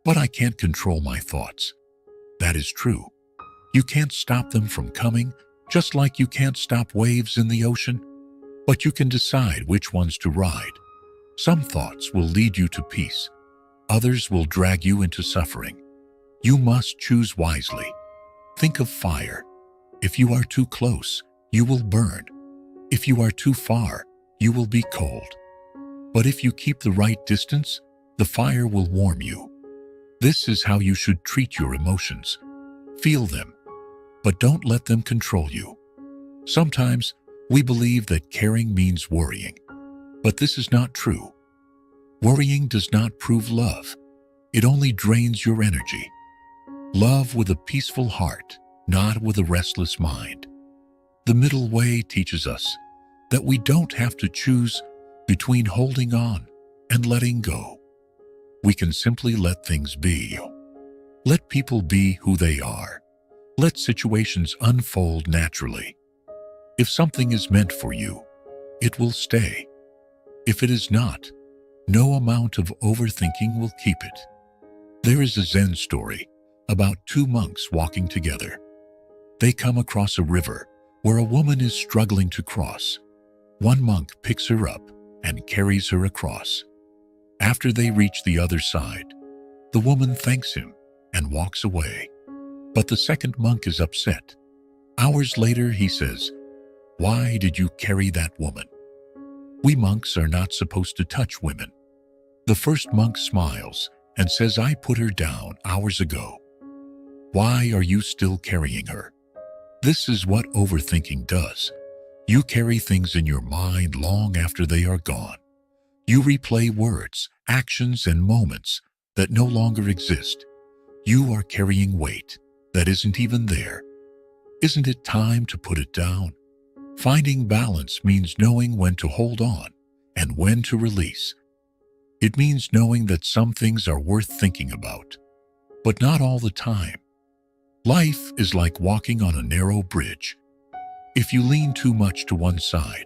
[SPEAKER 1] but I can't control my thoughts. That is true. You can't stop them from coming, just like you can't stop waves in the ocean. But you can decide which ones to ride. Some thoughts will lead you to peace. Others will drag you into suffering. You must choose wisely. Think of fire. If you are too close, you will burn. If you are too far, you will be cold. But if you keep the right distance, the fire will warm you. This is how you should treat your emotions. Feel them, but don't let them control you. Sometimes we believe that caring means worrying, but this is not true. Worrying does not prove love. It only drains your energy. Love with a peaceful heart, not with a restless mind. The middle way teaches us that we don't have to choose between holding on and letting go. We can simply let things be. Let people be who they are. Let situations unfold naturally. If something is meant for you, it will stay. If it is not, no amount of overthinking will keep it. There is a Zen story about two monks walking together. They come across a river where a woman is struggling to cross. One monk picks her up and carries her across. After they reach the other side, the woman thanks him and walks away. But the second monk is upset. Hours later, he says, "Why did you carry that woman?" We monks are not supposed to touch women. The first monk smiles and says, "I put her down hours ago. Why are you still carrying her?" This is what overthinking does. You carry things in your mind long after they are gone. You replay words, actions, and moments that no longer exist. You are carrying weight that isn't even there. Isn't it time to put it down? Finding balance means knowing when to hold on and when to release. It means knowing that some things are worth thinking about, but not all the time. Life is like walking on a narrow bridge. If you lean too much to one side,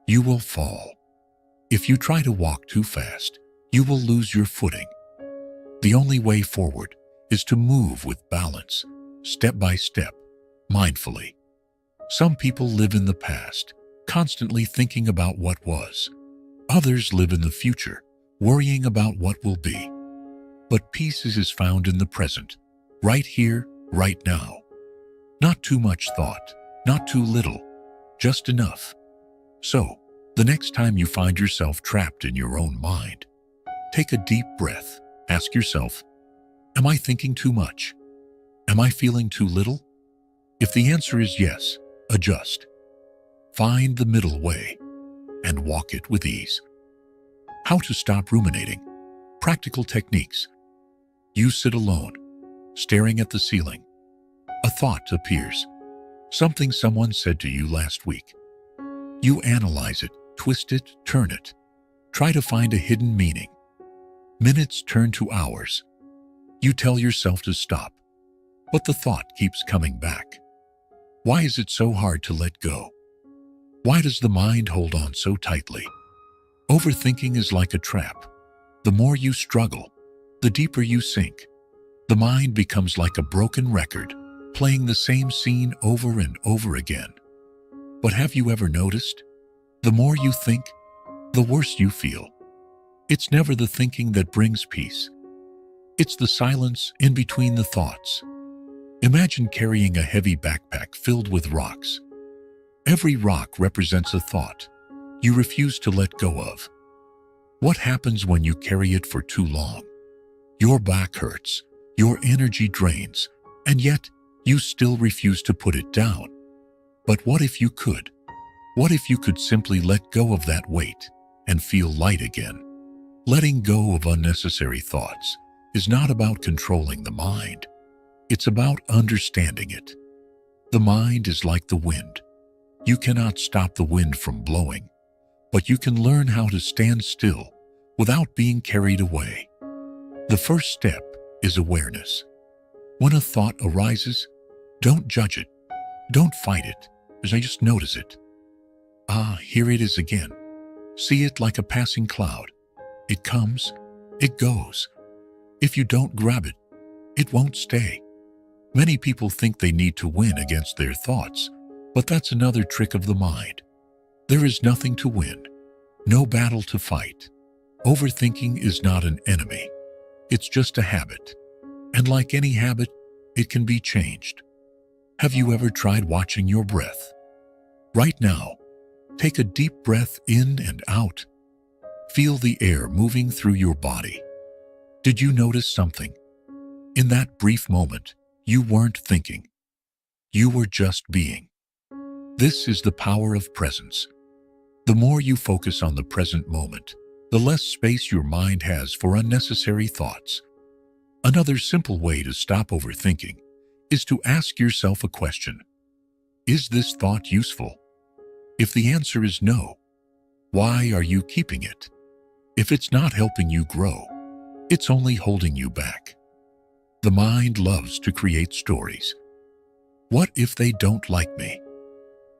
[SPEAKER 1] you will fall. If you try to walk too fast, you will lose your footing. The only way forward is to move with balance, step by step, mindfully. Some people live in the past, constantly thinking about what was. Others live in the future, worrying about what will be. But peace is found in the present, right here, right now. Not too much thought, not too little, just enough. So, the next time you find yourself trapped in your own mind, take a deep breath. Ask yourself, am I thinking too much? Am I feeling too little? If the answer is yes, adjust. Find the middle way and walk it with ease. How to stop ruminating. Practical techniques. You sit alone, staring at the ceiling. A thought appears. Something someone said to you last week. You analyze it, twist it, turn it. Try to find a hidden meaning. Minutes turn to hours. You tell yourself to stop, but the thought keeps coming back. Why is it so hard to let go? Why does the mind hold on so tightly? Overthinking is like a trap. The more you struggle, the deeper you sink. The mind becomes like a broken record, playing the same scene over and over again. But have you ever noticed? The more you think, the worse you feel. It's never the thinking that brings peace. It's the silence in between the thoughts. Imagine carrying a heavy backpack filled with rocks. Every rock represents a thought you refuse to let go of. What happens when you carry it for too long? Your back hurts, your energy drains, and yet you still refuse to put it down. But what if you could? What if you could simply let go of that weight and feel light again? Letting go of unnecessary thoughts is not about controlling the mind. It's about understanding it. The mind is like the wind. You cannot stop the wind from blowing, but you can learn how to stand still without being carried away. The first step is awareness. When a thought arises, don't judge it. Don't fight it. Just notice it. Here it is again. See it like a passing cloud. It comes, it goes. If you don't grab it, it won't stay. Many people think they need to win against their thoughts, but that's another trick of the mind. There is nothing to win, no battle to fight. Overthinking is not an enemy. It's just a habit. And like any habit, it can be changed. Have you ever tried watching your breath? Right now, take a deep breath in and out. Feel the air moving through your body. Did you notice something? In that brief moment, you weren't thinking. You were just being. This is the power of presence. The more you focus on the present moment, the less space your mind has for unnecessary thoughts. Another simple way to stop overthinking is to ask yourself a question. Is this thought useful? If the answer is no, why are you keeping it? If it's not helping you grow, it's only holding you back. The mind loves to create stories. What if they don't like me?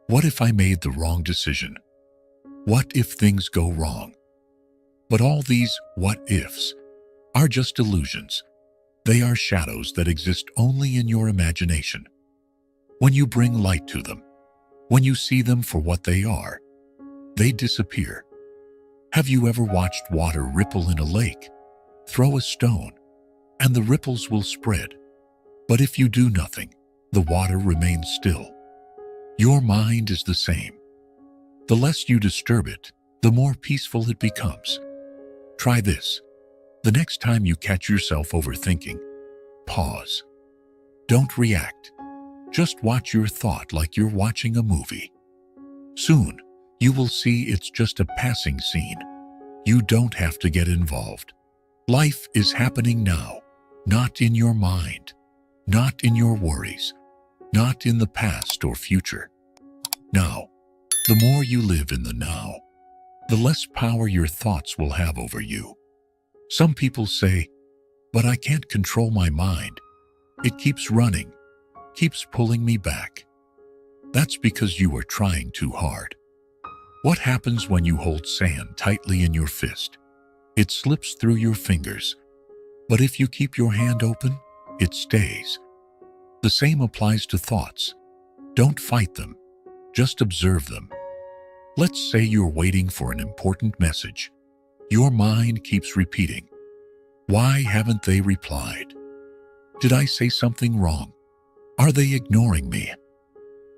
[SPEAKER 1] What if I made the wrong decision? What if things go wrong? But all these what ifs are just illusions. They are shadows that exist only in your imagination. When you bring light to them, when you see them for what they are, they disappear. Have you ever watched water ripple in a lake? Throw a stone, and the ripples will spread. But if you do nothing, the water remains still. Your mind is the same. The less you disturb it, the more peaceful it becomes. Try this. The next time you catch yourself overthinking, pause. Don't react. Just watch your thought like you're watching a movie. Soon, you will see it's just a passing scene. You don't have to get involved. Life is happening now, not in your mind, not in your worries, not in the past or future. Now, the more you live in the now, the less power your thoughts will have over you. Some people say, "But I can't control my mind. It keeps running, keeps pulling me back." That's because you are trying too hard. What happens when you hold sand tightly in your fist? It slips through your fingers. But if you keep your hand open, it stays. The same applies to thoughts. Don't fight them. Just observe them. Let's say you're waiting for an important message. Your mind keeps repeating, "Why haven't they replied? Did I say something wrong? Are they ignoring me?"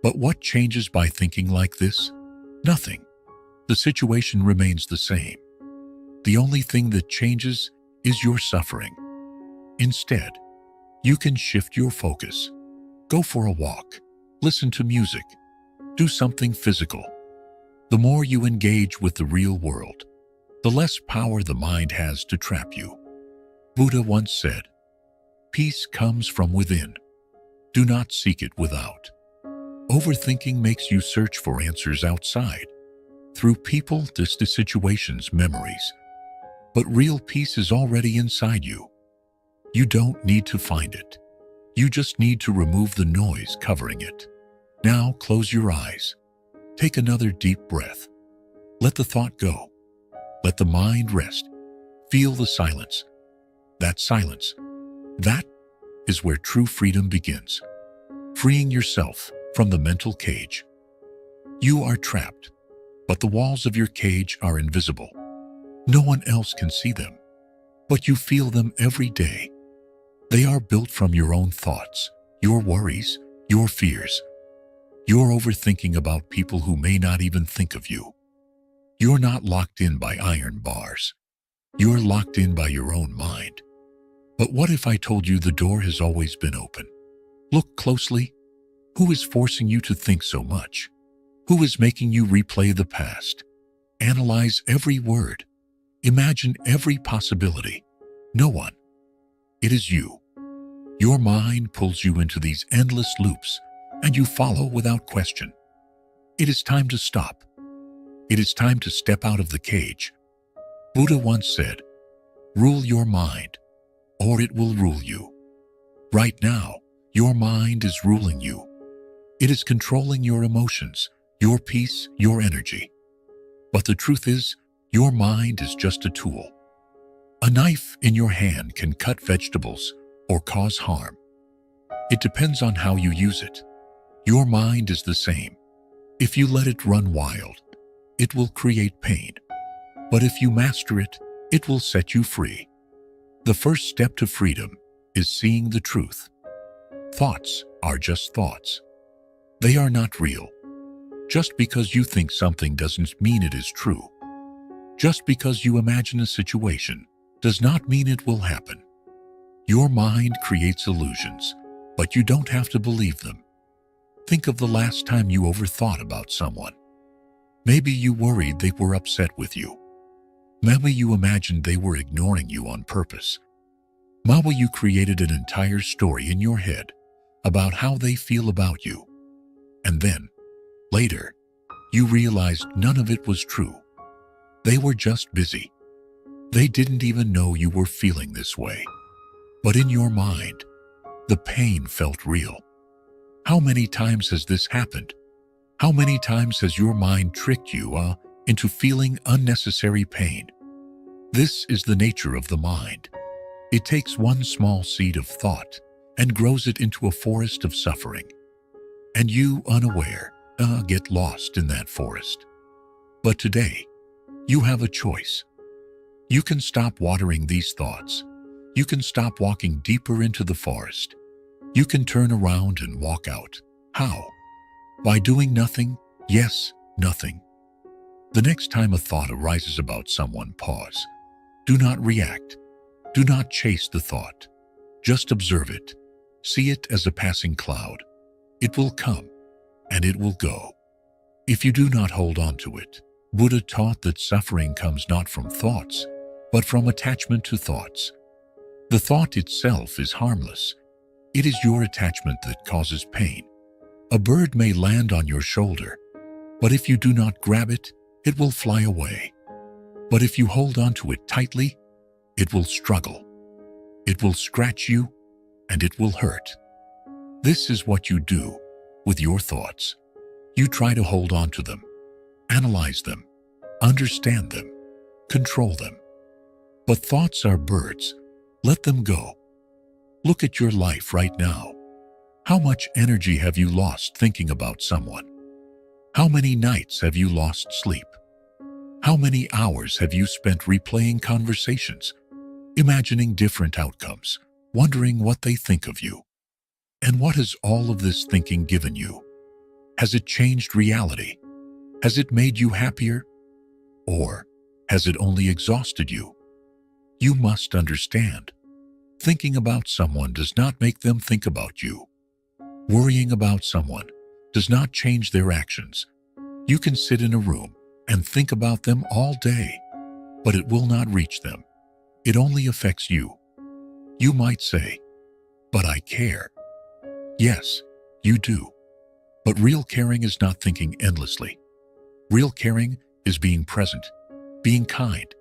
[SPEAKER 1] But what changes by thinking like this? Nothing. The situation remains the same. The only thing that changes is your suffering. Instead, you can shift your focus. Go for a walk. Listen to music. Do something physical. The more you engage with the real world, the less power the mind has to trap you. Buddha once said, "Peace comes from within. Do not seek it without." Overthinking makes you search for answers outside, through people, distant situations, memories. But real peace is already inside you. You don't need to find it. You just need to remove the noise covering it. Now close your eyes. Take another deep breath. Let the thought go. Let the mind rest. Feel the silence. That silence, that is where true freedom begins. Freeing yourself from the mental cage. You are trapped, but the walls of your cage are invisible. No one else can see them, but you feel them every day. They are built from your own thoughts, your worries, your fears. You're overthinking about people who may not even think of you. You're not locked in by iron bars. You're locked in by your own mind. But what if I told you the door has always been open? Look closely. Who is forcing you to think so much? Who is making you replay the past? Analyze every word. Imagine every possibility. No one. It is you. Your mind pulls you into these endless loops, and you follow without question. It is time to stop. It is time to step out of the cage. Buddha once said, "Rule your mind, or it will rule you." Right now, your mind is ruling you. It is controlling your emotions, your peace, your energy. But the truth is, your mind is just a tool. A knife in your hand can cut vegetables or cause harm. It depends on how you use it. Your mind is the same. If you let it run wild, it will create pain. But if you master it, it will set you free. The first step to freedom is seeing the truth. Thoughts are just thoughts. They are not real. Just because you think something doesn't mean it is true. Just because you imagine a situation does not mean it will happen. Your mind creates illusions, but you don't have to believe them. Think of the last time you overthought about someone. Maybe you worried they were upset with you. Maybe you imagined they were ignoring you on purpose. Maybe you created an entire story in your head about how they feel about you. And then, later, you realized none of it was true. They were just busy. They didn't even know you were feeling this way. But in your mind, the pain felt real. How many times has this happened? How many times has your mind tricked you into feeling unnecessary pain? This is the nature of the mind. It takes one small seed of thought and grows it into a forest of suffering. And you, unaware, get lost in that forest. But today, you have a choice. You can stop watering these thoughts. You can stop walking deeper into the forest. You can turn around and walk out. How? By doing nothing, yes, nothing. The next time a thought arises about someone, pause. Do not react. Do not chase the thought. Just observe it. See it as a passing cloud. It will come, and it will go. If you do not hold on to it, Buddha taught that suffering comes not from thoughts, but from attachment to thoughts. The thought itself is harmless. It is your attachment that causes pain. A bird may land on your shoulder, but if you do not grab it, it will fly away. But if you hold on to it tightly, it will struggle. It will scratch you, and it will hurt. This is what you do with your thoughts. You try to hold on to them, analyze them, understand them, control them. But thoughts are birds. Let them go. Look at your life right now. How much energy have you lost thinking about someone? How many nights have you lost sleep? How many hours have you spent replaying conversations, imagining different outcomes, wondering what they think of you? And what has all of this thinking given you? Has it changed reality? Has it made you happier? Or has it only exhausted you? You must understand. Thinking about someone does not make them think about you. Worrying about someone does not change their actions. You can sit in a room and think about them all day, but it will not reach them. It only affects you. You might say, "But I care." Yes, you do. But real caring is not thinking endlessly. Real caring is being present, being kind,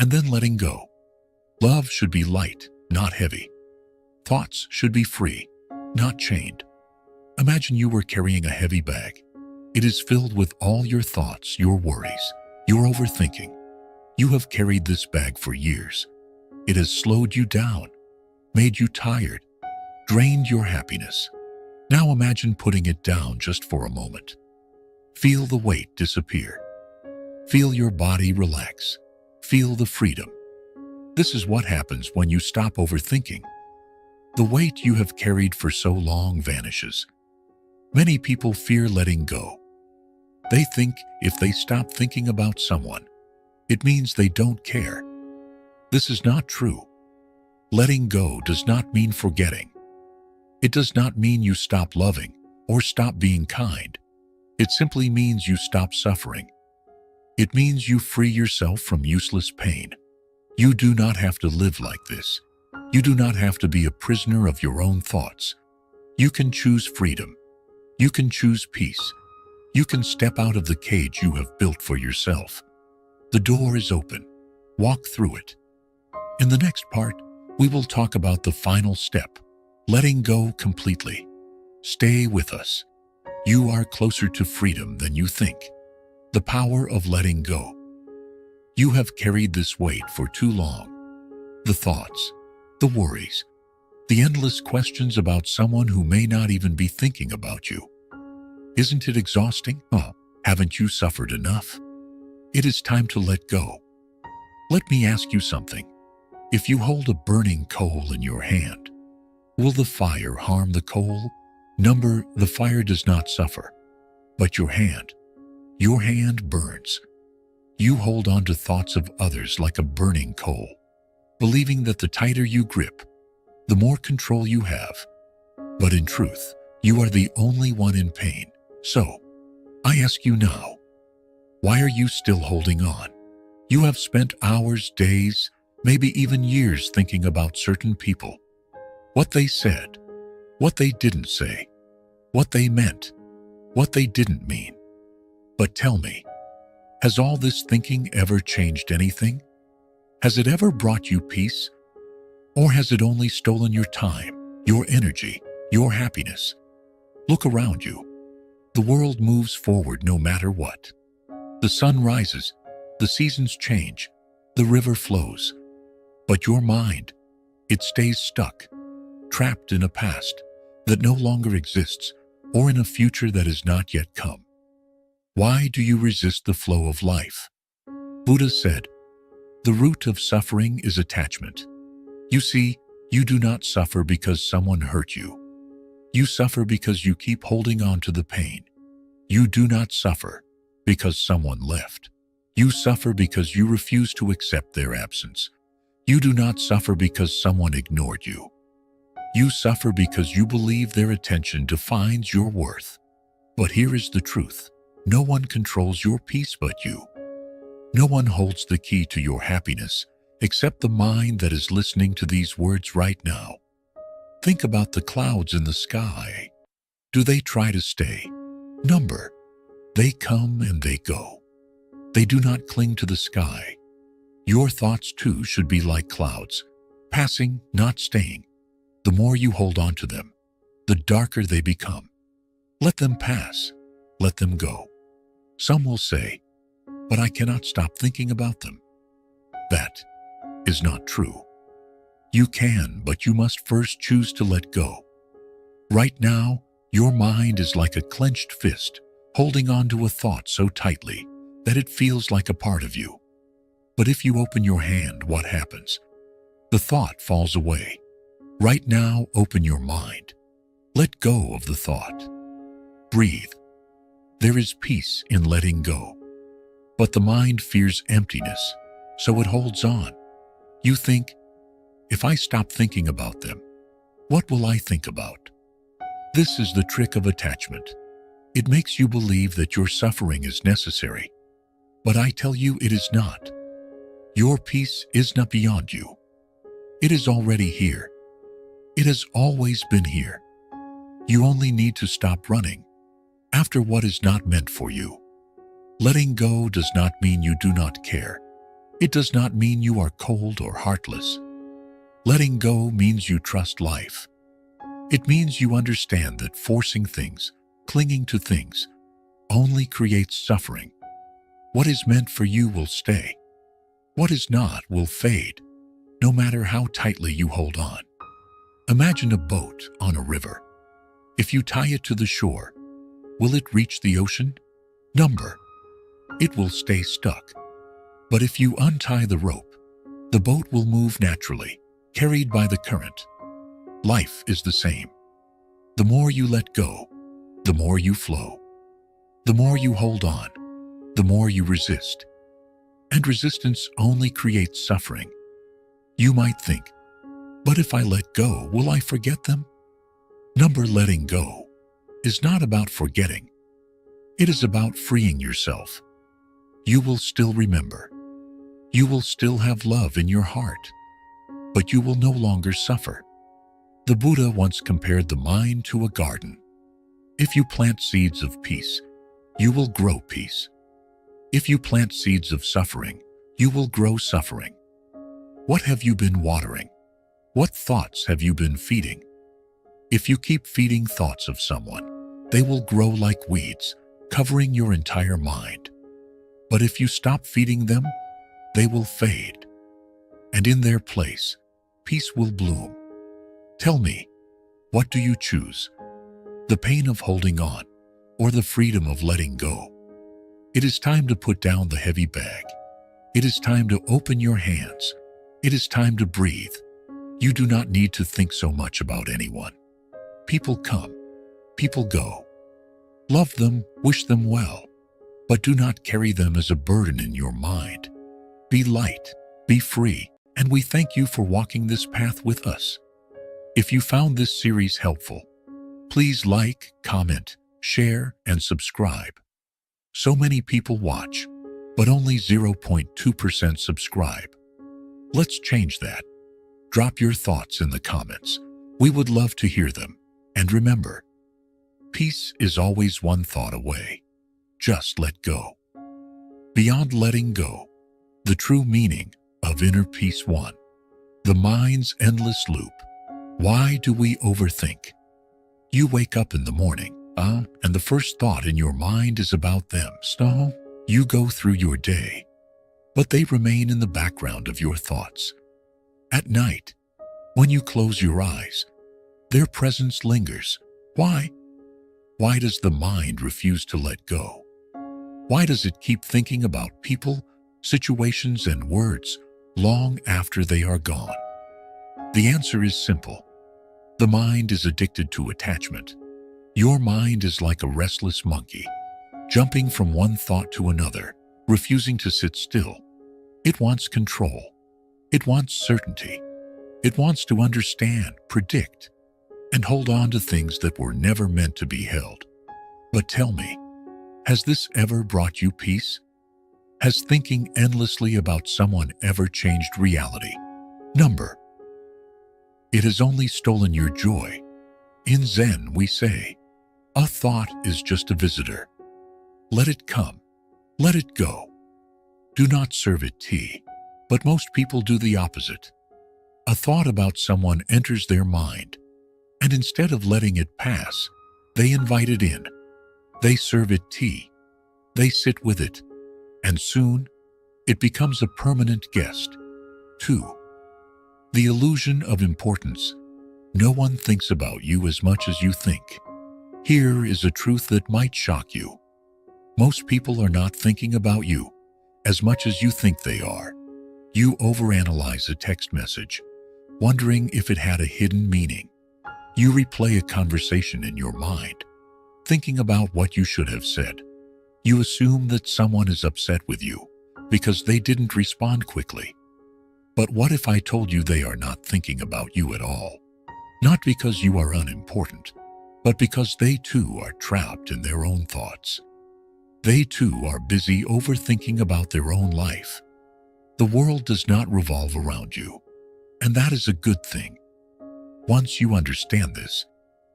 [SPEAKER 1] and then letting go. Love should be light, not heavy. Thoughts should be free, not chained. Imagine you were carrying a heavy bag. It is filled with all your thoughts, your worries, your overthinking. You have carried this bag for years. It has slowed you down, made you tired, drained your happiness. Now imagine putting it down just for a moment. Feel the weight disappear. Feel your body relax. Feel the freedom. This is what happens when you stop overthinking. The weight you have carried for so long vanishes. Many people fear letting go. They think if they stop thinking about someone, it means they don't care. This is not true. Letting go does not mean forgetting. It does not mean you stop loving or stop being kind. It simply means you stop suffering. It means you free yourself from useless pain. You do not have to live like this. You do not have to be a prisoner of your own thoughts. You can choose freedom. You can choose peace. You can step out of the cage you have built for yourself. The door is open. Walk through it. In the next part, we will talk about the final step, letting go completely. Stay with us. You are closer to freedom than you think. The power of letting go. You have carried this weight for too long. The thoughts, the worries, the endless questions about someone who may not even be thinking about you. Isn't it exhausting? Oh, haven't you suffered enough? It is time to let go. Let me ask you something. If you hold a burning coal in your hand, will the fire harm the coal? Number, the fire does not suffer, but your hand burns. You hold on to thoughts of others like a burning coal, believing that the tighter you grip, the more control you have. But in truth, you are the only one in pain. So, I ask you now, why are you still holding on? You have spent hours, days, maybe even years thinking about certain people. What they said, what they didn't say, what they meant, what they didn't mean. But tell me, has all this thinking ever changed anything? Has it ever brought you peace? Or has it only stolen your time, your energy, your happiness? Look around you. The world moves forward no matter what. The sun rises, the seasons change, the river flows. But your mind, it stays stuck, trapped in a past that no longer exists or in a future that has not yet come. Why do you resist the flow of life? Buddha said, the root of suffering is attachment. You see, you do not suffer because someone hurt you. You suffer because you keep holding on to the pain. You do not suffer because someone left. You suffer because you refuse to accept their absence. You do not suffer because someone ignored you. You suffer because you believe their attention defines your worth. But here is the truth. No one controls your peace but you. No one holds the key to your happiness except the mind that is listening to these words right now. Think about the clouds in the sky. Do they try to stay? Number. They come and they go. They do not cling to the sky. Your thoughts too should be like clouds, passing, not staying. The more you hold on to them, the darker they become. Let them pass. Let them go. Some will say, but I cannot stop thinking about them. That is not true. You can, but you must first choose to let go. Right now, your mind is like a clenched fist, holding on to a thought so tightly that it feels like a part of you. But if you open your hand, what happens? The thought falls away. Right now, open your mind. Let go of the thought. Breathe. There is peace in letting go. But the mind fears emptiness, so it holds on. You think, if I stop thinking about them, what will I think about? This is the trick of attachment. It makes you believe that your suffering is necessary. But I tell you it is not. Your peace is not beyond you. It is already here. It has always been here. You only need to stop running after what is not meant for you. Letting go does not mean you do not care. It does not mean you are cold or heartless. Letting go means you trust life. It means you understand that forcing things, clinging to things, only creates suffering. What is meant for you will stay. What is not will fade, no matter how tightly you hold on. Imagine a boat on a river. If you tie it to the shore, will it reach the ocean? Number. It will stay stuck. But if you untie the rope, the boat will move naturally, carried by the current. Life is the same. The more you let go, the more you flow. The more you hold on, the more you resist. And resistance only creates suffering. You might think, but if I let go, will I forget them? Number. Letting go is not about forgetting. It is about freeing yourself. You will still remember. You will still have love in your heart, but you will no longer suffer. The Buddha once compared the mind to a garden. If you plant seeds of peace, you will grow peace. If you plant seeds of suffering, you will grow suffering. What have you been watering? What thoughts have you been feeding? If you keep feeding thoughts of someone, they will grow like weeds, covering your entire mind. But if you stop feeding them, they will fade. And in their place, peace will bloom. Tell me, what do you choose? The pain of holding on, or the freedom of letting go? It is time to put down the heavy bag. It is time to open your hands. It is time to breathe. You do not need to think so much about anyone. People come, people go. Love them, wish them well, but do not carry them as a burden in your mind. Be light, be free, and we thank you for walking this path with us. If you found this series helpful, please like, comment, share, and subscribe. So many people watch, but only 0.2% subscribe. Let's change that. Drop your thoughts in the comments. We would love to hear them. And remember, peace is always one thought away. Just let go. Beyond letting go, the true meaning of inner peace. 1. The mind's endless loop. Why do we overthink? You wake up in the morning, and the first thought in your mind is about them. So you go through your day, but they remain in the background of your thoughts. At night, when you close your eyes, their presence lingers. Why? Why does the mind refuse to let go? Why does it keep thinking about people, situations, and words long after they are gone? The answer is simple. The mind is addicted to attachment. Your mind is like a restless monkey, jumping from one thought to another, refusing to sit still. It wants control. It wants certainty. It wants to understand, predict, and hold on to things that were never meant to be held. But tell me, has this ever brought you peace? Has thinking endlessly about someone ever changed reality? Number. It has only stolen your joy. In Zen, we say, a thought is just a visitor. Let it come. Let it go. Do not serve it tea. But most people do the opposite. A thought about someone enters their mind, and instead of letting it pass, they invite it in. They serve it tea. They sit with it, and soon it becomes a permanent guest. 2. The illusion of importance. No one thinks about you as much as you think. Here is a truth that might shock you. Most people are not thinking about you as much as you think they are. You overanalyze a text message, wondering if it had a hidden meaning. You replay a conversation in your mind, thinking about what you should have said. You assume that someone is upset with you because they didn't respond quickly. But what if I told you they are not thinking about you at all? Not because you are unimportant, but because they too are trapped in their own thoughts. They too are busy overthinking about their own life. The world does not revolve around you, and that is a good thing. Once you understand this,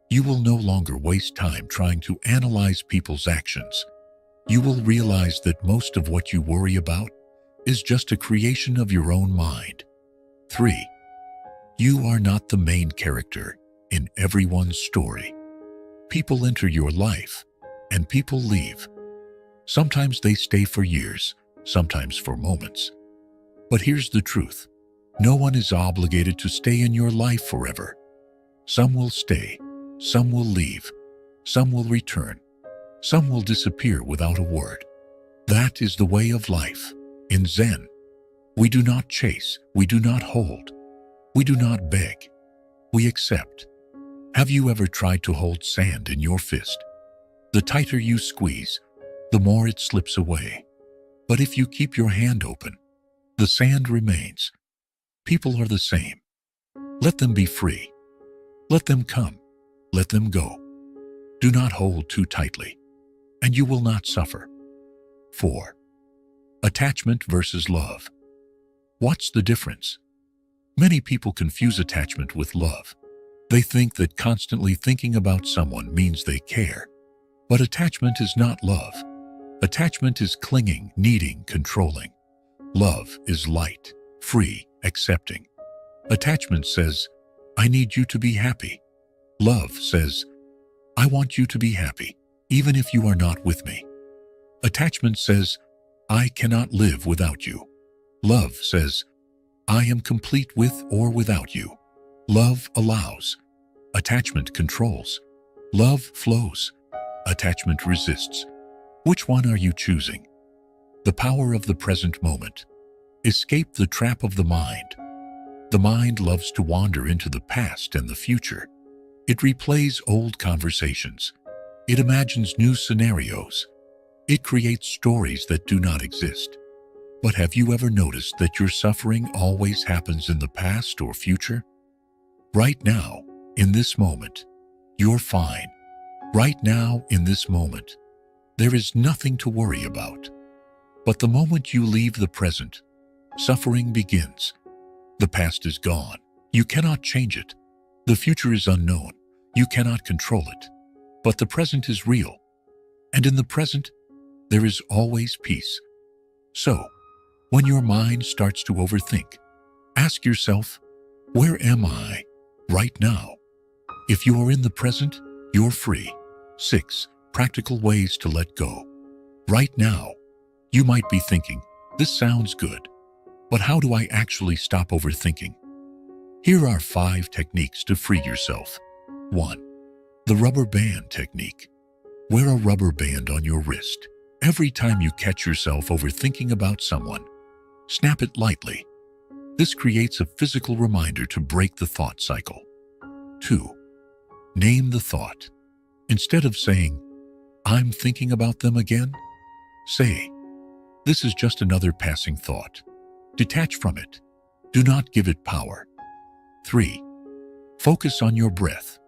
[SPEAKER 1] you will no longer waste time trying to analyze people's actions. You will realize that most of what you worry about is just a creation of your own mind. 3. You are not the main character in everyone's story. People enter your life, and people leave. Sometimes they stay for years, sometimes for moments. But here's the truth. No one is obligated to stay in your life forever. Some will stay, some will leave, some will return, some will disappear without a word. That is the way of life. In Zen, we do not chase, we do not hold, we do not beg, we accept. Have you ever tried to hold sand in your fist? The tighter you squeeze, the more it slips away. But if you keep your hand open, the sand remains. People are the same. Let them be free. Let them come. Let them go. Do not hold too tightly, and you will not suffer. 4. Attachment versus love. What's the difference? Many people confuse attachment with love. They think that constantly thinking about someone means they care. But attachment is not love. Attachment is clinging, needing, controlling. Love is light, free, accepting. Attachment says, I need you to be happy. Love says, I want you to be happy, even if you are not with me. Attachment says, I cannot live without you. Love says, I am complete with or without you. Love allows. Attachment controls. Love flows. Attachment resists. Which one are you choosing? The power of the present moment. Escape the trap of the mind. The mind loves to wander into the past and the future. It replays old conversations. It imagines new scenarios. It creates stories that do not exist. But have you ever noticed that your suffering always happens in the past or future? Right now, in this moment, you're fine. Right now, in this moment, there is nothing to worry about. But the moment you leave the present, suffering begins. The past is gone. You cannot change it. The future is unknown. You cannot control it. But the present is real. And in the present, there is always peace. So, when your mind starts to overthink, ask yourself, where am I right now? If you are in the present, you're free. 6. Practical ways to let go. Right now, you might be thinking, this sounds good, but how do I actually stop overthinking? Here are 5 techniques to free yourself. 1. The rubber band technique. Wear a rubber band on your wrist. Every time you catch yourself overthinking about someone, snap it lightly. This creates a physical reminder to break the thought cycle. 2. Name the thought. Instead of saying, I'm thinking about them again? Say, this is just another passing thought. Detach from it. Do not give it power. 3. Focus on your breath.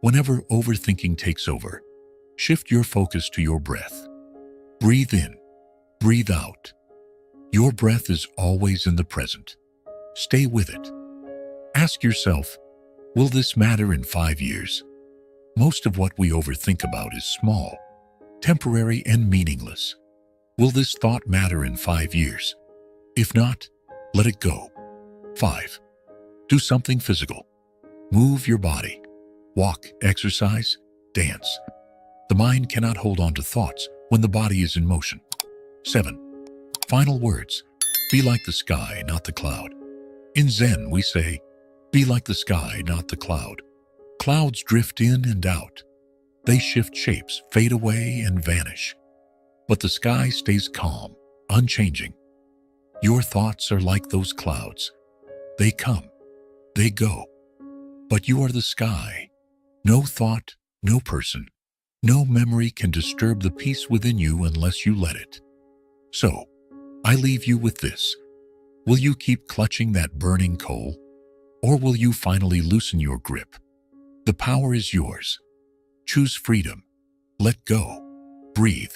[SPEAKER 1] Whenever overthinking takes over, shift your focus to your breath. Breathe in. Breathe out. Your breath is always in the present. Stay with it. Ask yourself, will this matter in 5 years? Most of what we overthink about is small, temporary, and meaningless. Will this thought matter in 5 years? If not, let it go. 5. Do something physical. Move your body. Walk, exercise, dance. The mind cannot hold on to thoughts when the body is in motion. 7. Final words. Be like the sky, not the cloud. In Zen, we say, be like the sky, not the cloud. Clouds drift in and out. They shift shapes, fade away, and vanish. But the sky stays calm, unchanging. Your thoughts are like those clouds. They come, they go. But you are the sky. No thought, no person, no memory can disturb the peace within you unless you let it. So, I leave you with this. Will you keep clutching that burning coal? Or will you finally loosen your grip? The power is yours. Choose freedom. Let go. Breathe.